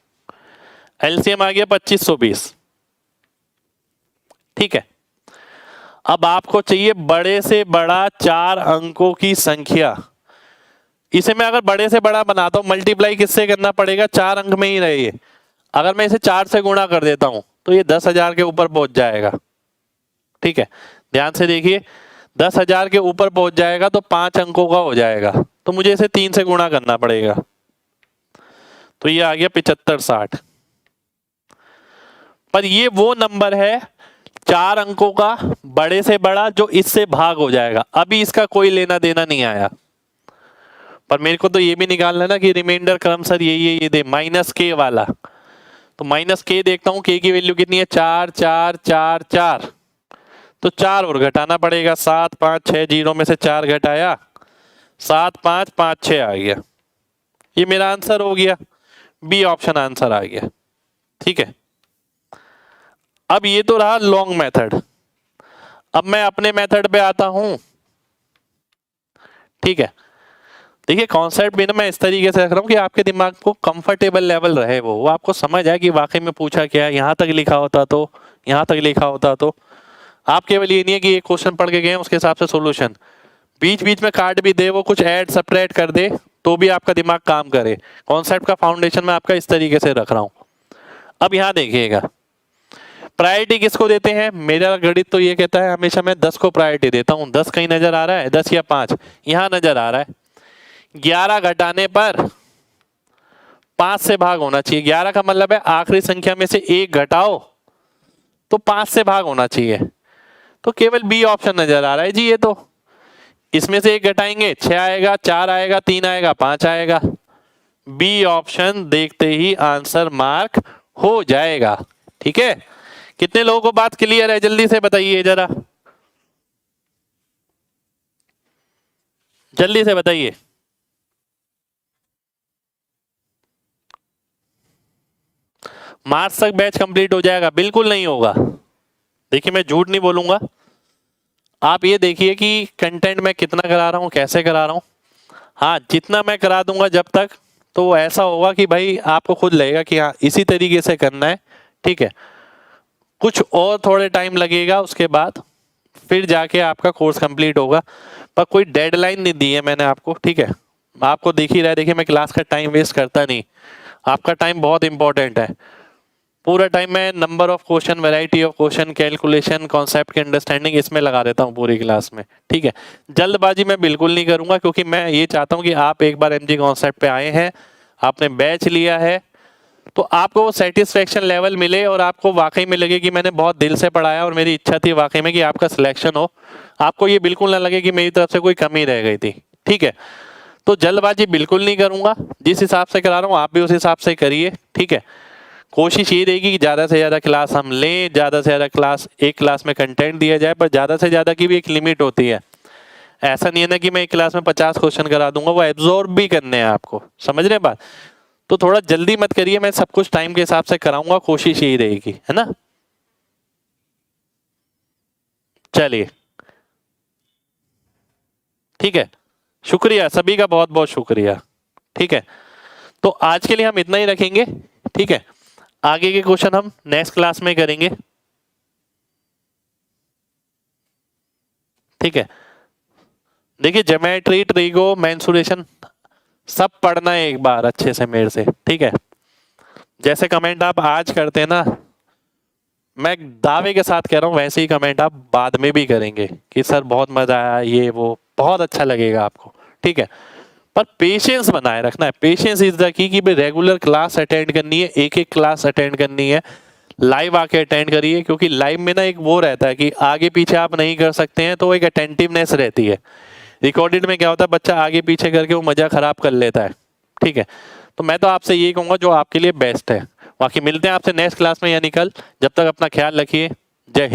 एलसीएम आ गया 2520, ठीक है। अब आपको चाहिए बड़े से बड़ा 4 अंकों की संख्या। इसे मैं अगर बड़े से बड़ा बनाता हूँ, मल्टीप्लाई किससे करना पड़ेगा, 4 अंक में ही रहे ये। अगर मैं इसे 4 से गुणा कर देता हूं तो ये 10,000 के ऊपर पहुंच जाएगा। ठीक है, ध्यान से देखिए, 10,000 के ऊपर पहुंच जाएगा तो 5 अंकों का हो जाएगा, तो मुझे इसे 3 से गुणा करना पड़ेगा, तो ये आ गया 7560। पर ये वो नंबर है 4 अंकों का बड़े से बड़ा जो इससे भाग हो जाएगा, अभी इसका कोई लेना देना नहीं आया। पर मेरे को तो ये भी निकालना है ना कि रिमाइंडर क्रम सर ये दे माइनस के वाला, तो माइनस के देखता हूं, के की वैल्यू कितनी है, 4 4 4 4, तो 4 और घटाना पड़ेगा, 7 5 6 जीरो में से 4 घटाया, 7 5 5 6 आ गया, ये मेरा आंसर हो गया, बी ऑप्शन आंसर आ गया। ठीक है, अब ये तो रहा लॉन्ग मेथड, अब मैं अपने मेथड पे आता हूं। ठीक है, देखिए कॉन्सेप्ट भी ना मैं इस तरीके से रख रहा हूँ कि आपके दिमाग को कंफर्टेबल लेवल रहे, वो आपको समझ आए कि वाकई में पूछा क्या है, यहाँ तक लिखा होता तो, यहाँ तक लिखा होता तो। आप केवल ये नहीं है कि एक क्वेश्चन पढ़ के गए उसके हिसाब से सॉल्यूशन, बीच बीच में काट भी दे, वो कुछ ऐड सब्ट्रैक्ट कर दे तो भी आपका दिमाग काम करे। कॉन्सेप्ट का फाउंडेशन मैं आपका इस तरीके से रख रहा हूँ। अब यहाँ देखिएगा, प्रायोरिटी किसको देते हैं, मेरा गणित तो ये कहता है हमेशा मैं 10 को प्रायोरिटी देता हूँ। 10 कहीं नजर आ रहा है, 10 या 5 यहाँ नजर आ रहा है। 11 घटाने पर 5 से भाग होना चाहिए, 11 का मतलब है आखिरी संख्या में से 1 घटाओ तो 5 से भाग होना चाहिए, तो केवल बी ऑप्शन नजर आ रहा है जी। ये तो इसमें से 1 घटाएंगे 6 आएगा, 4 आएगा, 3 आएगा, 5 आएगा, बी ऑप्शन देखते ही आंसर मार्क हो जाएगा। ठीक है, कितने लोगों को बात क्लियर है, जल्दी से बताइए, जरा जल्दी से बताइए। मार्च तक बैच कंप्लीट हो जाएगा? बिल्कुल नहीं होगा। देखिए मैं झूठ नहीं बोलूंगा, आप ये देखिए कि कंटेंट मैं कितना करा रहा हूँ, कैसे करा रहा हूँ। हाँ, जितना मैं करा दूंगा जब तक, तो ऐसा होगा कि भाई आपको खुद लगेगा कि हाँ इसी तरीके से करना है। ठीक है, कुछ और थोड़े टाइम लगेगा, उसके बाद फिर जाके आपका कोर्स कंप्लीट होगा, पर कोई डेडलाइन नहीं दी है मैंने आपको। ठीक है, आपको दिख ही रहा है, देखिए मैं क्लास का टाइम वेस्ट करता नहीं, आपका टाइम बहुत इंपॉर्टेंट है। पूरा टाइम मैं number of question, variety of question, calculation, concept की अंडरस्टैंडिंग इसमें लगा देता हूँ पूरी क्लास में। ठीक है, जल्दबाजी मैं बिल्कुल नहीं करूंगा, क्योंकि मैं ये चाहता हूँ कि आप एक बार एमजी कॉन्सेप्ट पे आए हैं, आपने बैच लिया है, तो आपको वो सेटिस्फेक्शन लेवल मिले और आपको वाकई में लगे कि मैंने बहुत दिल से पढ़ाया और मेरी इच्छा थी वाकई में कि आपका सिलेक्शन हो। आपको ये बिल्कुल ना लगे कि मेरी तरफ से कोई कमी रह गई थी। ठीक है, तो जल्दबाजी बिल्कुल नहीं करूंगा, जिस हिसाब से करा रहा हूँ आप भी उस हिसाब से करिए। ठीक है, कोशिश ये रहेगी कि ज़्यादा से ज़्यादा क्लास हम लें, ज़्यादा से ज़्यादा क्लास एक क्लास में कंटेंट दिया जाए, पर ज़्यादा से ज़्यादा की भी एक लिमिट होती है। ऐसा नहीं है ना कि मैं एक क्लास में 50 क्वेश्चन करा दूंगा, वो एब्जॉर्ब भी करने हैं आपको, समझ रहे हैं बात। तो थोड़ा जल्दी मत करिए, मैं सब कुछ टाइम के हिसाब से कराऊंगा, कोशिश यही रहेगी, है ना। चलिए ठीक है, शुक्रिया सभी का, बहुत बहुत शुक्रिया। ठीक है, तो आज के लिए हम इतना ही रखेंगे। ठीक है, आगे के क्वेश्चन हम नेक्स्ट क्लास में करेंगे। ठीक है, देखिए ज्योमेट्री, ट्रिगो, मेंसुरेशन सब पढ़ना है एक बार अच्छे से मेरे से। ठीक है, जैसे कमेंट आप आज करते हैं ना, मैं दावे के साथ कह रहा हूँ वैसे ही कमेंट आप बाद में भी करेंगे कि सर बहुत मजा आया, ये वो बहुत अच्छा लगेगा आपको। ठीक है, पर पेशेंस बनाए रखना है, पेशेंस इज द की, कि भाई रेगुलर क्लास अटेंड करनी है, एक एक क्लास अटेंड करनी है, लाइव आके अटेंड करिए, क्योंकि लाइव में ना एक वो रहता है कि आगे पीछे आप नहीं कर सकते हैं, तो एक अटेंटिवनेस रहती है। रिकॉर्डेड में क्या होता है, बच्चा आगे पीछे करके वो मजा खराब कर लेता है। ठीक है, तो मैं तो आपसे यही कहूंगा जो आपके लिए बेस्ट है। बाकी मिलते हैं आपसे नेक्स्ट क्लास में यानी कल, जब तक अपना ख्याल रखिए। जय हिंद।